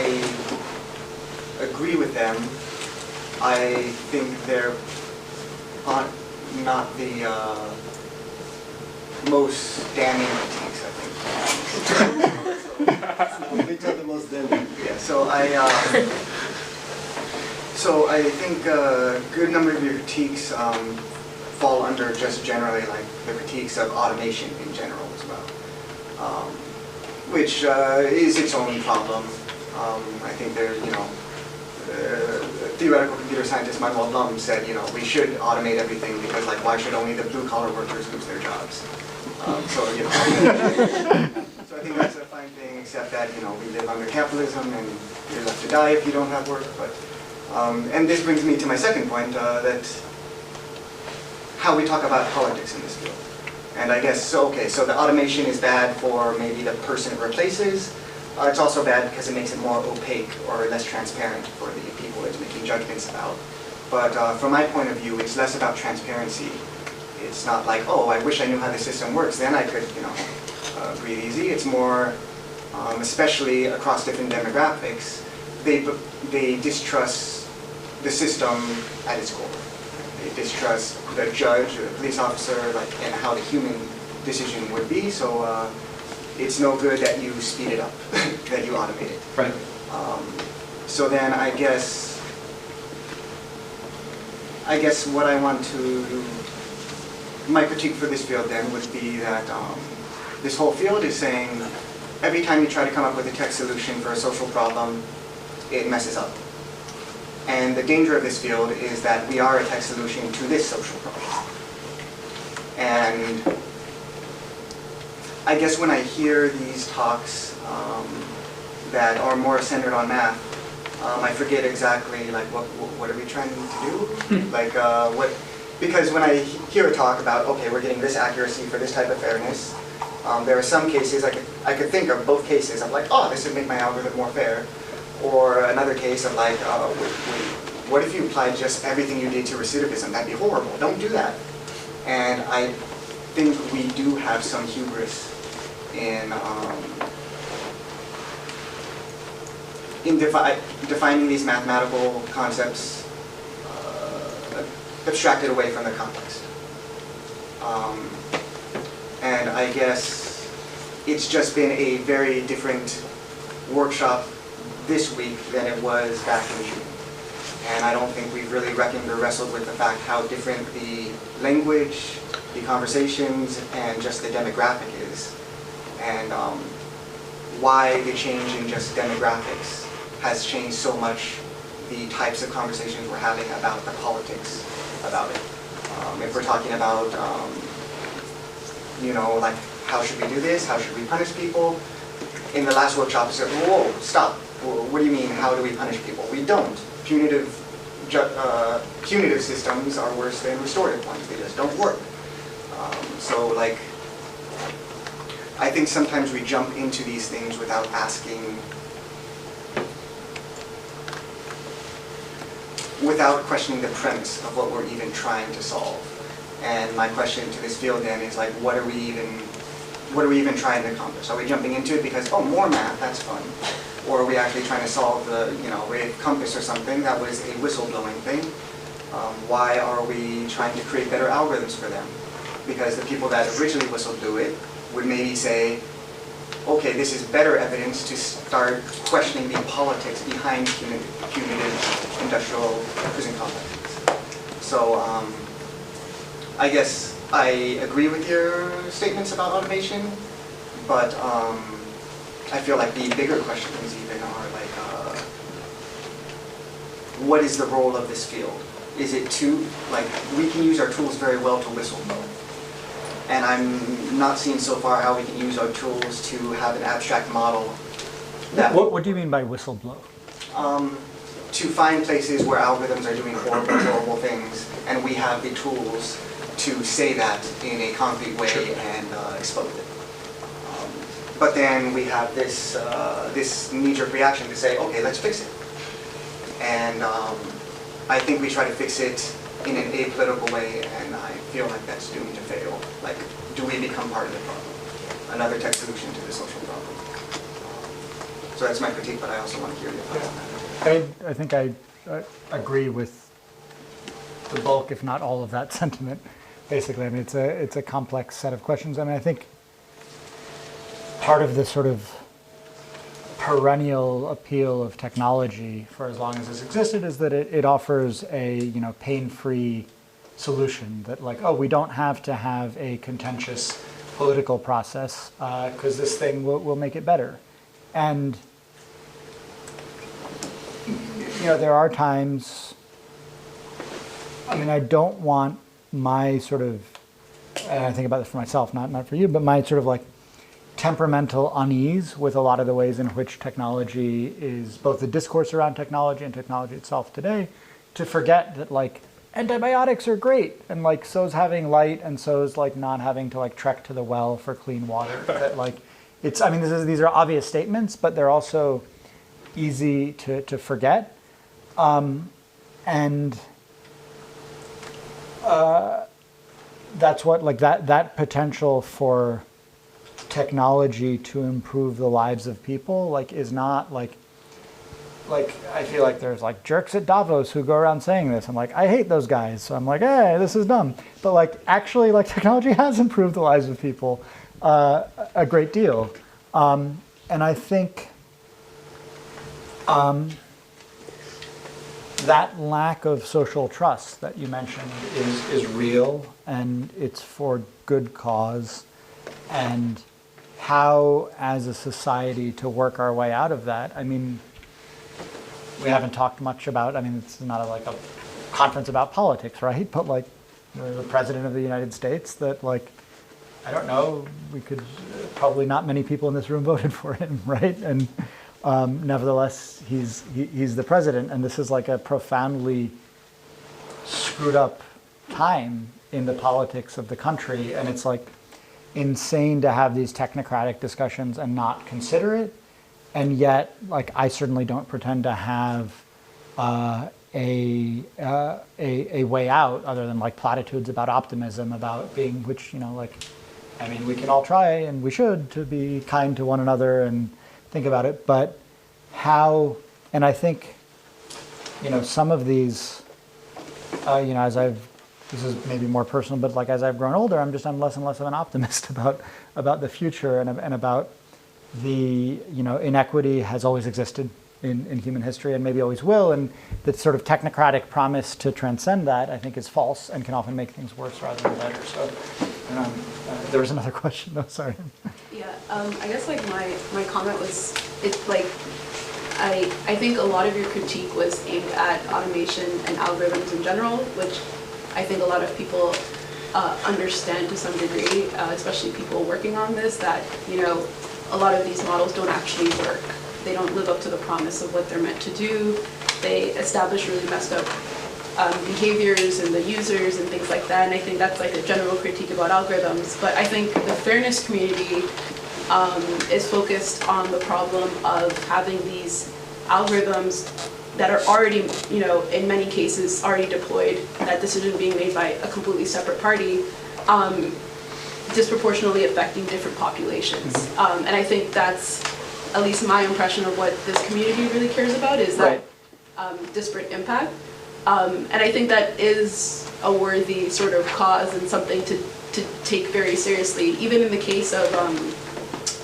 agree with them. I think they're not the most damning critiques, I think. Which are the most damning? Yeah, so I think a good number of your critiques fall under just generally like the critiques of automation in general as well, which is its own problem. I think there, theoretical computer scientist Manuel Blum said, we should automate everything because, like, why should only the blue-collar workers lose their jobs? So I think that's a fine thing, except that, we live under capitalism and you're left to die if you don't have work. But and this brings me to my second point, that how we talk about politics in this field. And I guess, so the automation is bad for maybe the person it replaces. It's also bad because it makes it more opaque or less transparent for the people it's making judgments about. But from my point of view, it's less about transparency. It's not like, oh, I wish I knew how the system works, then I could, breathe easy. It's more, especially across different demographics, they distrust the system at its core. They distrust the judge or the police officer, and how the human decision would be. So it's no good that you speed it up, that you automate it. Right. So then I guess what I want to, my critique for this field then would be that this whole field is saying every time you try to come up with a tech solution for a social problem, it messes up. And the danger of this field is that we are a tech solution to this social problem. And I guess when I hear these talks that are more centered on math, I forget exactly what are we trying to do? Because when I hear a talk about, okay, we're getting this accuracy for this type of fairness, there are some cases I could think of both cases of like, oh, this would make my algorithm more fair, or another case of like, what if you applied just everything you did to recidivism? That'd be horrible. Don't do that. And I think we do have some hubris in defining these mathematical concepts abstracted away from the context. And I guess it's just been a very different workshop this week than it was back in June. And I don't think we've really reckoned or wrestled with the fact how different the language, the conversations, and just the demographic is. And why the change in just demographics has changed so much the types of conversations we're having about the politics about it. If we're talking about, like, how should we do this? How should we punish people? In the last workshop, we said, whoa, stop. What do you mean, how do we punish people? We don't. Punitive systems are worse than restorative ones. They just don't work. I think sometimes we jump into these things without asking, without questioning the premise of what we're even trying to solve. And my question to this field then is like, what are we even trying to accomplish? Are we jumping into it because, oh, more math, that's fun? Or are we actually trying to solve the, with Compass or something that was a whistleblowing thing? Why are we trying to create better algorithms for them? Because the people that originally whistleblew it would maybe say, okay, this is better evidence to start questioning the politics behind punitive industrial prison complexes. So I guess I agree with your statements about automation, but I feel like the bigger questions even are like, what is the role of this field? is it too, like, we can use our tools very well to whistleblow. And I'm not seeing so far how we can use our tools to have an abstract model that What do you mean by whistleblow? to find places where algorithms are doing horrible, horrible things, and we have the tools to say that in a concrete way and expose it. But then we have this this knee-jerk reaction to say, okay, let's fix it. And I think we try to fix it in an apolitical way, and I feel like that's doomed to fail. Like, do we become part of the problem? Another tech solution to the social problem. So that's my critique, but I also want to hear your thoughts on that. I think I agree with the bulk, if not all of that sentiment. Basically, I mean, it's a complex set of questions. I mean, I think part of the sort of perennial appeal of technology for as long as it's existed is that it offers a pain-free solution that, like, oh, we don't have to have a contentious political process because this thing will make it better. And there are times, I mean, I don't want my sort of, and I think about this for myself, not for you, but my sort of like temperamental unease with a lot of the ways in which technology is, both the discourse around technology and technology itself today, to forget that, like, antibiotics are great, and, like, so is having light, and so is, like, not having to, like, trek to the well for clean water. That, like, it's, I mean, these are obvious statements, but they're also easy to forget. And that's what, like, that potential for technology to improve the lives of people, like, is not like I feel like there's, like, jerks at Davos who go around saying this. I'm like, I hate those guys. So I'm like, hey, this is dumb. But, like, actually, like, technology has improved the lives of people a great deal. And I think that lack of social trust that you mentioned is real, and it's for good cause. And how, as a society, to work our way out of that. I mean, we haven't talked much about, I mean, it's not like a conference about politics, right? But, like, the President of the United States that, like, I don't know, we could, probably not many people in this room voted for him, right? And nevertheless, he's the president, and this is, like, a profoundly screwed up time in the politics of the country, and it's, like, insane to have these technocratic discussions and not consider it. And yet, like, I certainly don't pretend to have a way out other than, like, platitudes about optimism, about being, which, like, I mean, we can all try, and we should, to be kind to one another and think about it. But how, and I think, some of these, as this is maybe more personal, but, like, as I've grown older, I'm less and less of an optimist about the future and about the, inequity has always existed in human history and maybe always will, and the sort of technocratic promise to transcend that, I think, is false and can often make things worse rather than better. So, there was another question, though, sorry. Yeah, I guess, like, my comment was, it's like, I think a lot of your critique was aimed at automation and algorithms in general, which I think a lot of people understand to some degree, especially people working on this, that, a lot of these models don't actually work. They don't live up to the promise of what they're meant to do. They establish really messed up behaviors in the users and things like that, and I think that's, like, a general critique about algorithms. But I think the fairness community is focused on the problem of having these algorithms that are already, in many cases, already deployed, that decision being made by a completely separate party, disproportionately affecting different populations. And I think that's at least my impression of what this community really cares about, is that disparate impact. And I think that is a worthy sort of cause and something to take very seriously, even in the case of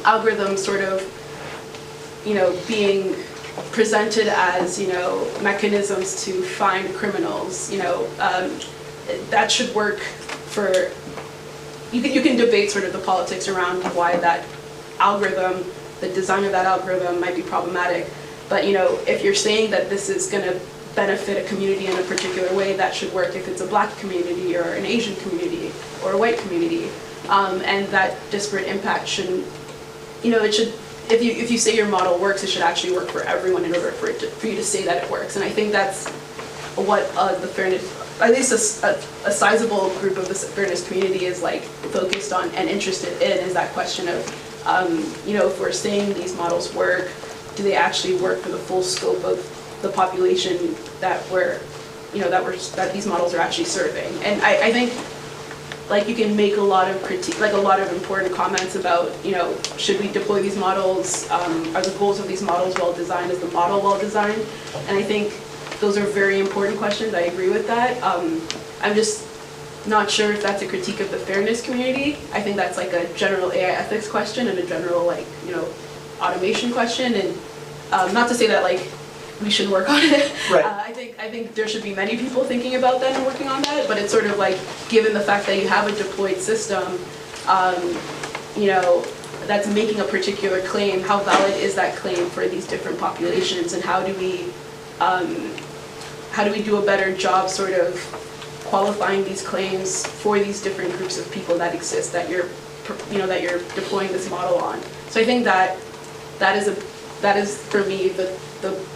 algorithms sort of, being presented as, mechanisms to find criminals. That should work for, you can debate sort of the politics around why that algorithm, the design of that algorithm might be problematic. But, if you're saying that this is going to benefit a community in a particular way, that should work if it's a black community or an Asian community or a white community. And that disparate impact shouldn't, it should, if you say your model works, it should actually work for everyone in order for you to say that it works. And I think that's what the fairness, at least a sizable group of the fairness community is like focused on and interested in, is that question of, if we're saying these models work, do they actually work for the full scope of the population that that these models are actually serving? And I think, like, you can make a lot of critique, like a lot of important comments about, should we deploy these models? Are the goals of these models well designed? Is the model well designed? And I think those are very important questions. I agree with that. I'm just not sure if that's a critique of the fairness community. I think that's like a general AI ethics question and a general, automation question. And not to say that, we should work on it. Right. I think there should be many people thinking about that and working on that, but it's sort of like, given the fact that you have a deployed system, that's making a particular claim, how valid is that claim for these different populations, and how do we do a better job sort of qualifying these claims for these different groups of people that exist that you're deploying this model on. So I think that is for me the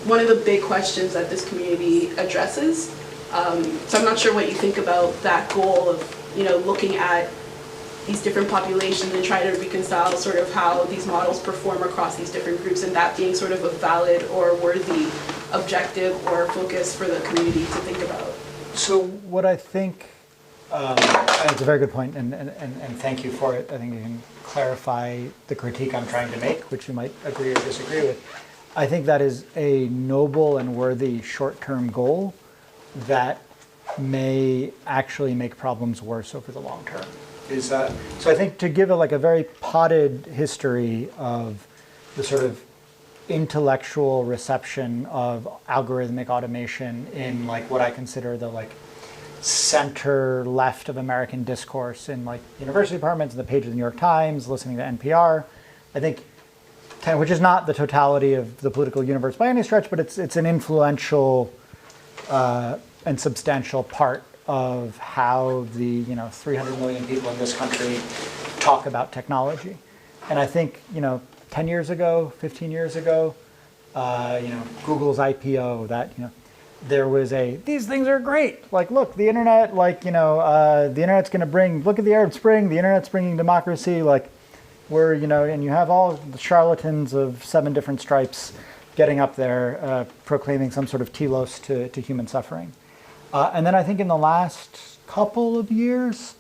one of the big questions that this community addresses. So I'm not sure what you think about that goal of, looking at these different populations and try to reconcile sort of how these models perform across these different groups, and that being sort of a valid or worthy objective or focus for the community to think about. So what I think, it's a very good point, and thank you for it. I think you can clarify the critique I'm trying to make, which you might agree or disagree with. I think that is a noble and worthy short-term goal that may actually make problems worse over the long term. So I think, to give a very potted history of the sort of intellectual reception of algorithmic automation in what I consider the center left of American discourse in university departments, the pages of the New York Times, listening to NPR, I think, which is not the totality of the political universe by any stretch, but it's an influential and substantial part of how the 300 million people in this country talk about technology. And I think 10 years ago, 15 years ago, Google's IPO, that there was these things are great. Look, the internet, the internet's going to look at the Arab Spring, the internet's bringing democracy, where, and you have all the charlatans of 7 different stripes getting up there proclaiming some sort of telos to human suffering. And then I think in the last couple of years,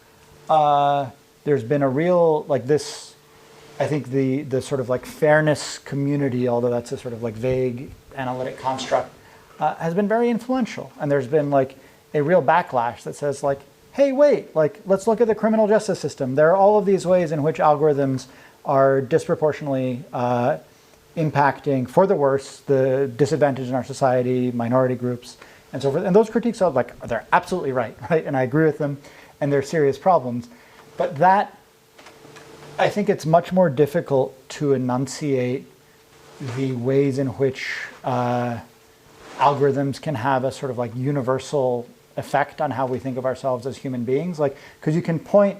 there's been a real, I think the sort of fairness community, although that's a sort of vague analytic construct, has been very influential. And there's been a real backlash that says hey, wait, let's look at the criminal justice system. There are all of these ways in which algorithms are disproportionately impacting, for the worse, the disadvantaged in our society, minority groups, and so forth. And those critiques are they're absolutely right? And I agree with them, and they're serious problems. But that, I think it's much more difficult to enunciate the ways in which algorithms can have a sort of universal effect on how we think of ourselves as human beings. Because you can point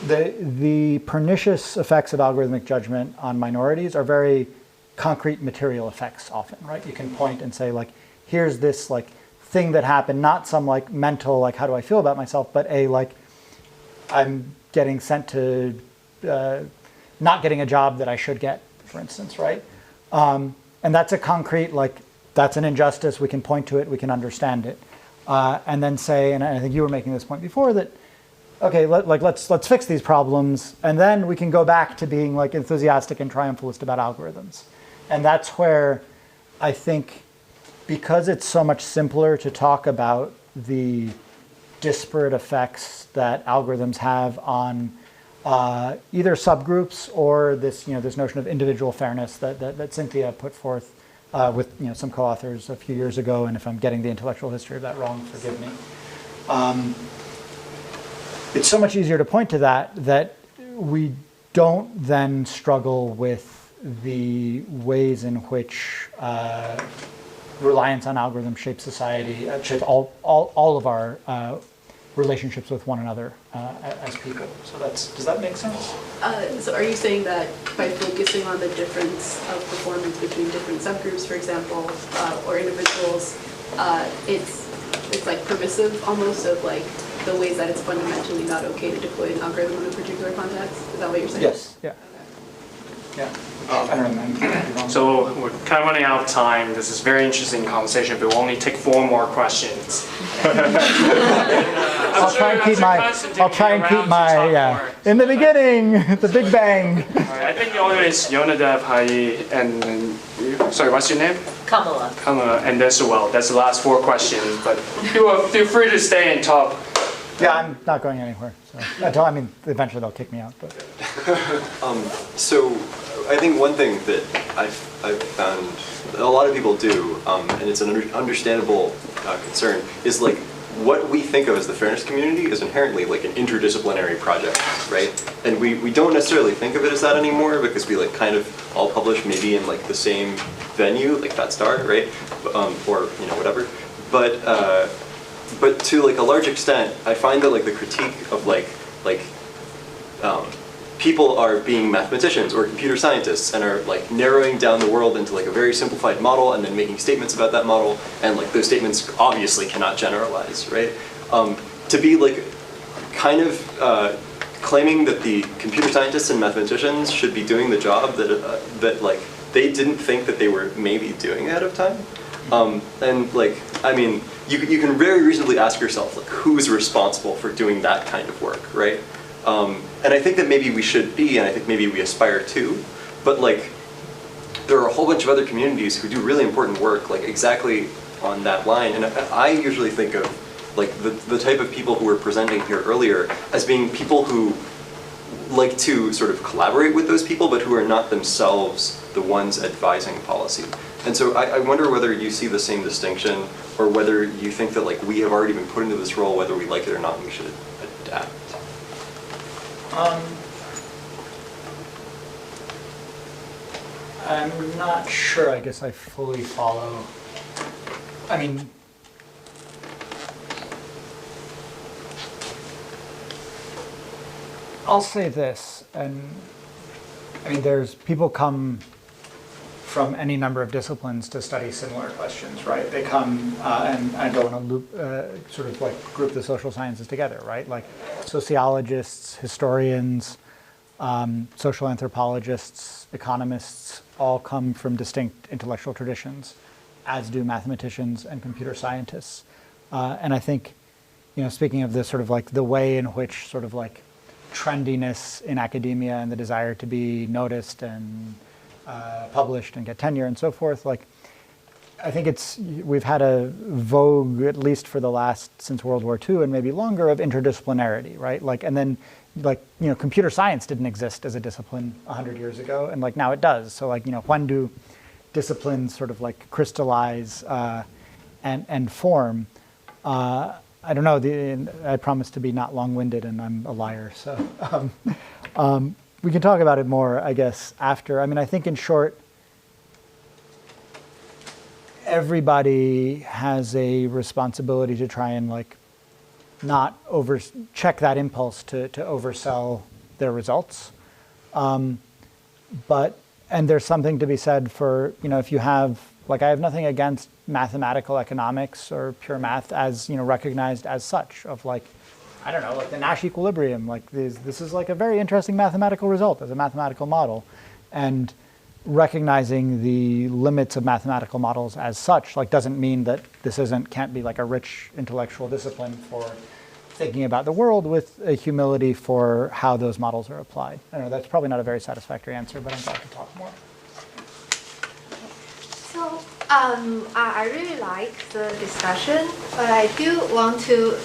the pernicious effects of algorithmic judgment on minorities are very concrete material effects often, right? You can point and say here's this thing that happened, not some mental how do I feel about myself, but I'm getting sent to not getting a job that I should get, for instance, right? And that's a concrete that's an injustice. We can point to it. We can understand it. And then say, and I think you were making this point before, that okay, let's fix these problems, and then we can go back to being enthusiastic and triumphalist about algorithms. And that's where I think, because it's so much simpler to talk about the disparate effects that algorithms have on either subgroups or this this notion of individual fairness that Cynthia put forth with some co-authors a few years ago, and if I'm getting the intellectual history of that wrong, forgive me. It's so much easier to point to that we don't then struggle with the ways in which reliance on algorithms shapes society, shapes all of our relationships with one another as people. So does that make sense? So are you saying that by focusing on the difference of performance between different subgroups, for example, or individuals, it's like permissive almost of like the ways that it's fundamentally not okay to deploy an algorithm in a particular context? Is that what you're saying? Yes. Yeah. Yeah. I don't know. So we're kind of running out of time. This is a very interesting conversation, but we'll only take 4 more questions. I'll try and keep my in the beginning, the Big Bang. I think the order is Yonadav, Hai, and sorry, what's your name? Kamala. Kamala, and then Sewell. That's the last 4 questions, but feel free to stay and talk. Yeah, I'm not going anywhere. So eventually they'll kick me out. But. So I think one thing that I've found a lot of people do, and it's an understandable concern, is like what we think of as the fairness community is inherently like an interdisciplinary project, right? And we don't necessarily think of it as that anymore because we like kind of all publish maybe in like the same venue, like Fat Star, right? Or whatever. But to like a large extent, I find that like the critique of people are being mathematicians or computer scientists and are like narrowing down the world into like a very simplified model and then making statements about that model, and like those statements obviously cannot generalize, right? To be like kind of claiming that the computer scientists and mathematicians should be doing the job that like they didn't think that they were maybe doing ahead of time. And like, I mean, you can very reasonably ask yourself, like, who's responsible for doing that kind of work, right? And I think that maybe we should be, and I think maybe we aspire to, but like, there are a whole bunch of other communities who do really important work, like exactly on that line. And I usually think of like the type of people who were presenting here earlier as being people who like to sort of collaborate with those people, but who are not themselves the ones advising policy. And so I wonder whether you see the same distinction, or whether you think that like we have already been put into this role, whether we like it or not, and we should adapt. I'm not sure, I guess I fully follow. I mean, I'll say this, and I mean, there's people come from any number of disciplines to study similar questions, right? They come and I don't want to loop, sort of like group the social sciences together, right? Like sociologists, historians, social anthropologists, economists, all come from distinct intellectual traditions, as do mathematicians and computer scientists. And I think, speaking of this sort of like the way in which sort of like trendiness in academia and the desire to be noticed and published and get tenure and so forth, like I think we've had a vogue, at least for the last, since World War II and maybe longer, of interdisciplinarity, right? Like, and then like, computer science didn't exist as a discipline 100 years ago, and like now it does. So like, when do disciplines sort of like crystallize and form? I don't know, I promise to be not long-winded, and I'm a liar, so we can talk about it more, I guess, after. I mean, I think in short, everybody has a responsibility to try and like not check that impulse to oversell their results. And there's something to be said for, if you have, like, I have nothing against mathematical economics or pure math as, recognized as such, of like, I don't know, like the Nash equilibrium, like this is like a very interesting mathematical result as a mathematical model. And recognizing the limits of mathematical models as such, like, doesn't mean that this can't be like a rich intellectual discipline for thinking about the world with a humility for how those models are applied. I don't know, that's probably not a very satisfactory answer, but I'm glad to talk more. So I really like the discussion, but I do want to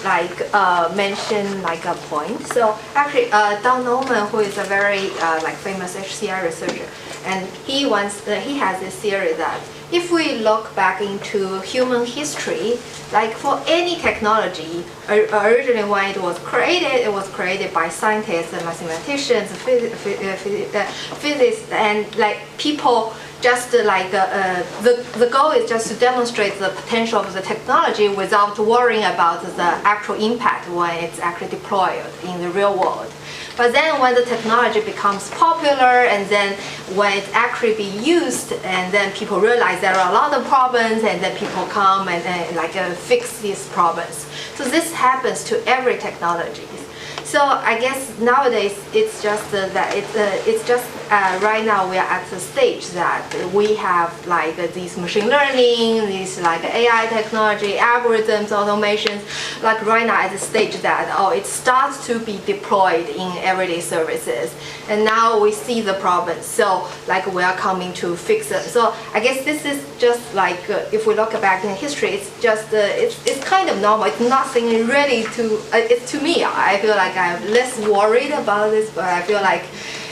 mention a point. So actually, Don Norman, who is a very famous HCI researcher, and he has this theory that if we look back into human history, like for any technology, originally when it was created by scientists and mathematicians, physicists, and like people just the goal is just to demonstrate the potential of the technology without worrying about the actual impact when it's actually deployed in the real world. But then when the technology becomes popular and then when it actually be used and then people realize there are a lot of problems and then people come and fix these problems. So this happens to every technology. So I guess nowadays it's just right now we are at the stage that we have these machine learning, these AI technology, algorithms, automations. Right now at the stage that it starts to be deployed in everyday services, and now we see the problem. So we are coming to fix it. So I guess this is just if we look back in history, it's just it's kind of normal. It's nothing really it's to me. I feel like I'm less worried about this, but I feel like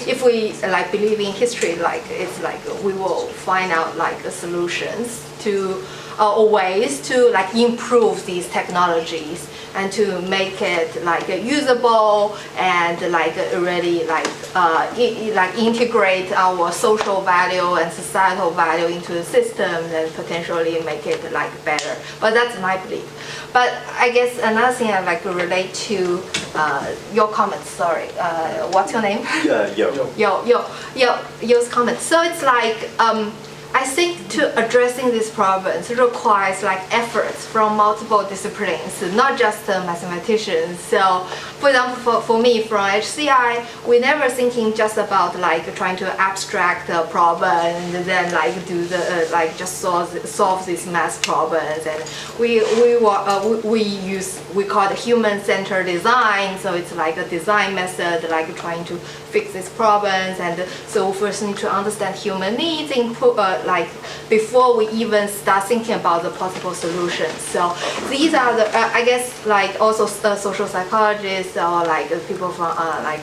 if we believe in history, it's we will find out solutions to or ways to improve these technologies and to make it usable and really integrate our social value and societal value into the system and potentially make it better. But that's my belief. But I guess another thing I'd like to relate to your comments. Sorry, what's your name? Yo's comments. So it's I think to addressing these problems requires efforts from multiple disciplines, not just mathematicians. So, for example, for me from HCI, we never thinking just about trying to abstract a problem and then do the just solve these math problems. And we call it human-centered design. So it's a design method trying to fix these problems. And so we first need to understand human needs, before we even start thinking about the possible solutions. So these are the I guess also social psychologists or people from I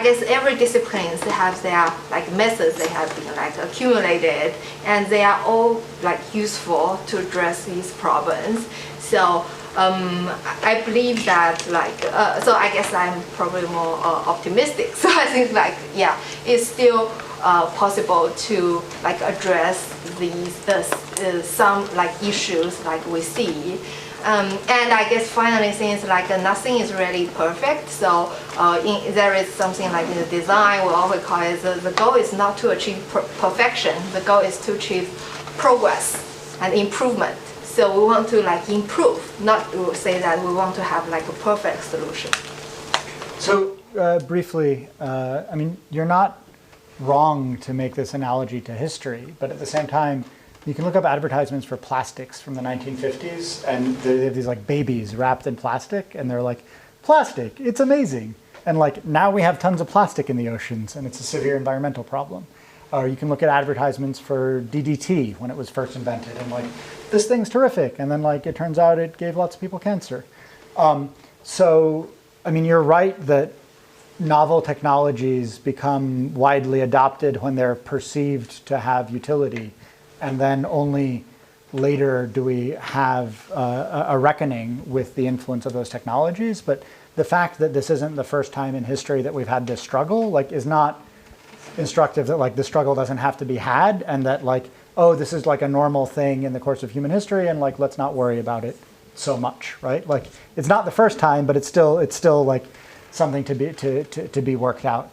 guess every discipline have their methods they have been accumulated, and they are all useful to address these problems. So I believe that so I guess I'm probably more optimistic. So I think it's still possible to address these some issues we see. And I guess finally, since nothing is really perfect, so there is something in the design, we always call it the goal is not to achieve perfection. The goal is to achieve progress and improvement. So we want to improve, not to say that we want to have a perfect solution. So briefly, I mean, you're not wrong to make this analogy to history, but at the same time, you can look up advertisements for plastics from the 1950s, and they have these babies wrapped in plastic, and they're plastic, it's amazing. And now we have tons of plastic in the oceans, and it's a severe environmental problem. Or you can look at advertisements for DDT when it was first invented, and this thing's terrific, and then it turns out it gave lots of people cancer. So, I mean, you're right that novel technologies become widely adopted when they're perceived to have utility, and then only later do we have a reckoning with the influence of those technologies. But the fact that this isn't the first time in history that we've had this struggle is not instructive that the struggle doesn't have to be had, and that oh, this is a normal thing in the course of human history, and let's not worry about it so much, right? It's not the first time, but it's still something to be worked out.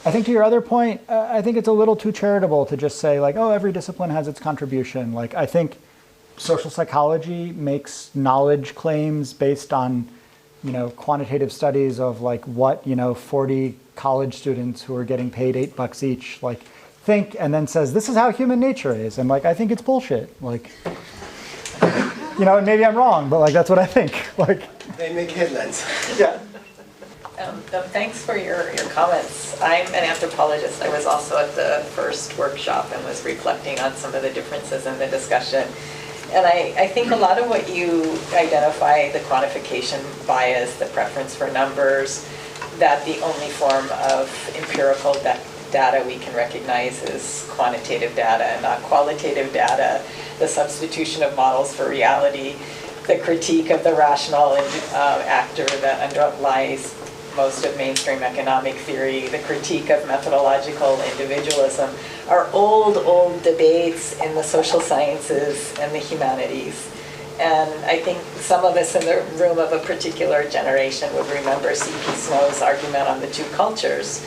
I think to your other point, I think it's a little too charitable to just say oh, every discipline has its contribution. I think social psychology makes knowledge claims based on quantitative studies of what 40 college students who are getting paid $8 each think, and then says this is how human nature is, and I think it's bullshit. And maybe I'm wrong, but that's what I think. They make headlines. Yeah. Thanks for your comments. I'm an anthropologist. I was also at the first workshop and was reflecting on some of the differences in the discussion. And I think a lot of what you identify, the quantification bias, the preference for numbers, that the only form of empirical data we can recognize is quantitative data and not qualitative data, the substitution of models for reality, the critique of the rational actor that underlies most of mainstream economic theory, the critique of methodological individualism, are old, old debates in the social sciences and the humanities. And I think some of us in the room of a particular generation would remember C.P. Snow's argument on the two cultures,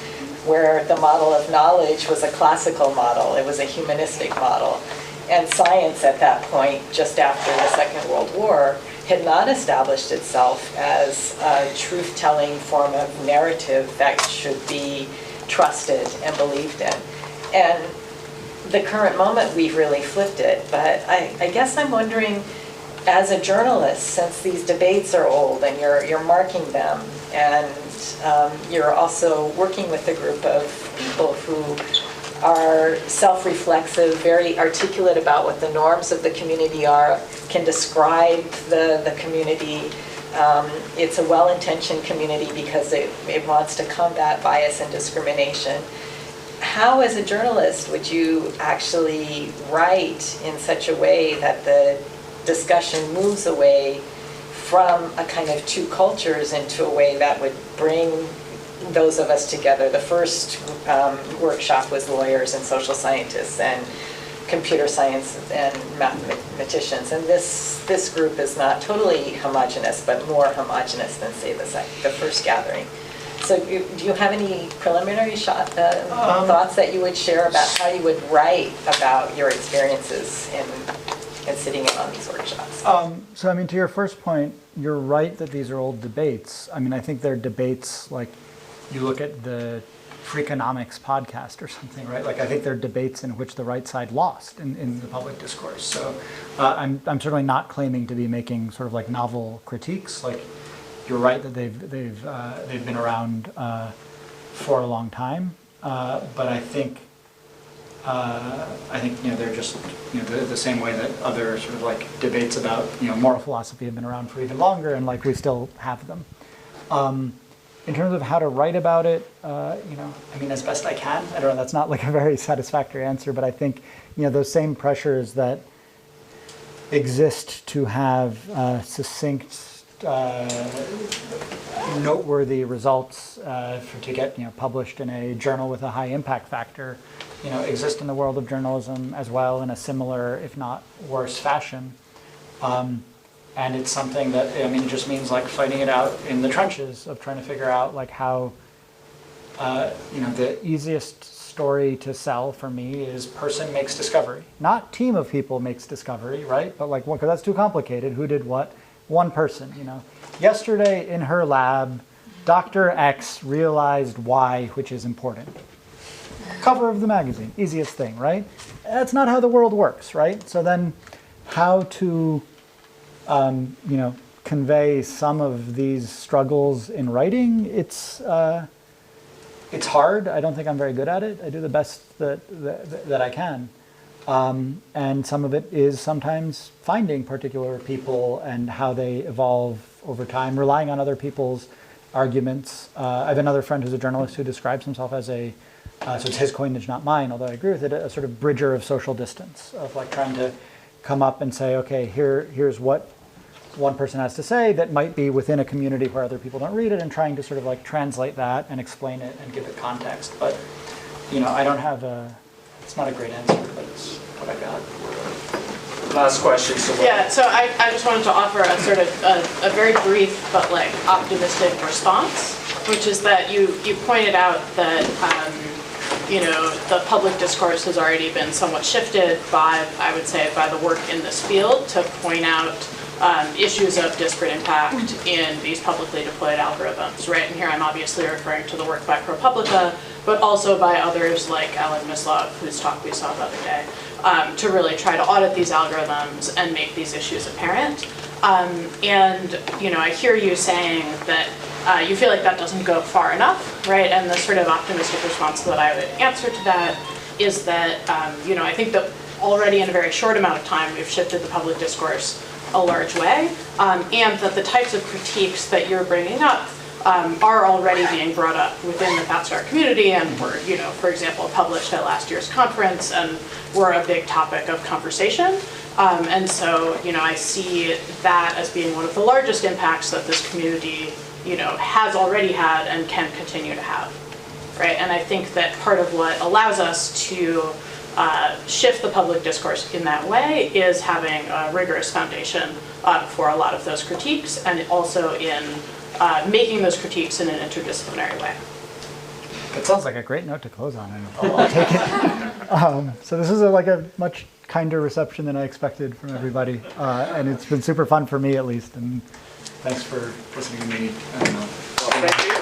where the model of knowledge was a classical model, it was a humanistic model. And science at that point, just after the Second World War, had not established itself as a truth-telling form of narrative that should be trusted and believed in. And the current moment, we've really flipped it. But I guess I'm wondering, as a journalist, since these debates are old and you're marking them, and you're also working with a group of people who are self-reflexive, very articulate about what the norms of the community are, can describe the community. It's a well-intentioned community because it wants to combat bias and discrimination. How, as a journalist, would you actually write in such a way that the discussion moves away from a kind of two cultures into a way that would bring those of us together? The first workshop was lawyers and social scientists and computer science and mathematicians. And this group is not totally homogenous, but more homogenous than, say, the first gathering. So do you have any preliminary thoughts that you would share about how you would write about your experiences in sitting in on these workshops? So, I mean, to your first point, you're right that these are old debates. I mean, I think they're debates like you look at the Freakonomics podcast or something, right? Like, I think they're debates in which the right side lost in the public discourse. So I'm certainly not claiming to be making sort of like novel critiques. Like, you're right that they've been around for a long time. But I think they're just the same way that other sort of like debates about moral philosophy have been around for even longer, and like we still have them. In terms of how to write about it, I mean, as best I can. I don't know. That's not like a very satisfactory answer, but I think those same pressures that exist to have succinct, noteworthy results to get published in a journal with a high impact factor, exist in the world of journalism as well in a similar, if not worse, fashion. And it's something that, it just means like fighting it out in the trenches of trying to figure out like how, the easiest story to sell for me is person makes discovery. Not team of people makes discovery, right? But like, because that's too complicated. Who did what? One person, Yesterday in her lab, Dr. X realized Y, which is important. Cover of the magazine, easiest thing, right? That's not how the world works, right? So then how to convey some of these struggles in writing, it's hard. I don't think I'm very good at it. I do the best that I can. And some of it is sometimes finding particular people and how they evolve over time, relying on other people's arguments. I have another friend who's a journalist who describes himself as so it's his coinage, not mine, although I agree with it, a sort of bridger of social distance, of like trying to come up and say, okay, here's what one person has to say that might be within a community where other people don't read it, and trying to sort of like translate that and explain it and give it context. But, I don't have it's not a great answer, but it's what I got. Last question. Yeah, so I just wanted to offer a sort of a very brief but like optimistic response, which is that you pointed out that the public discourse has already been somewhat shifted by, I would say, by the work in this field to point out issues of disparate impact in these publicly deployed algorithms, right? And here I'm obviously referring to the work by ProPublica, but also by others like Alan Mislov, whose talk we saw the other day, to really try to audit these algorithms and make these issues apparent. And I hear you saying that you feel like that doesn't go far enough, right? And the sort of optimistic response that I would answer to that is that, I think that already in a very short amount of time, we've shifted the public discourse a large way, and that the types of critiques that you're bringing up are already being brought up within the FatStar community and were, for example, published at last year's conference and were a big topic of conversation. And so, I see that as being one of the largest impacts that this community, has already had and can continue to have, right? And I think that part of what allows us to shift the public discourse in that way is having a rigorous foundation for a lot of those critiques, and also in making those critiques in an interdisciplinary way. That sounds like a great note to close on, and I'll take it. So this is a much kinder reception than I expected from everybody, and it's been super fun for me at least, and thanks for listening to me. Thank you.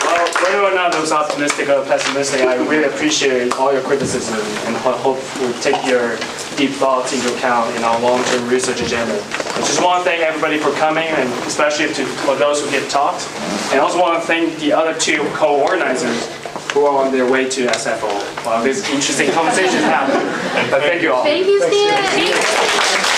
Well, whether or not it was optimistic or pessimistic, I really appreciate all your criticism and hope we'll take your deep thoughts into account in our long-term research agenda. I just want to thank everybody for coming, and especially for those who give talks. And I also want to thank the other two co-organizers who are on their way to SFO while this interesting conversation is happening. Thank you all. Thank you, Stan.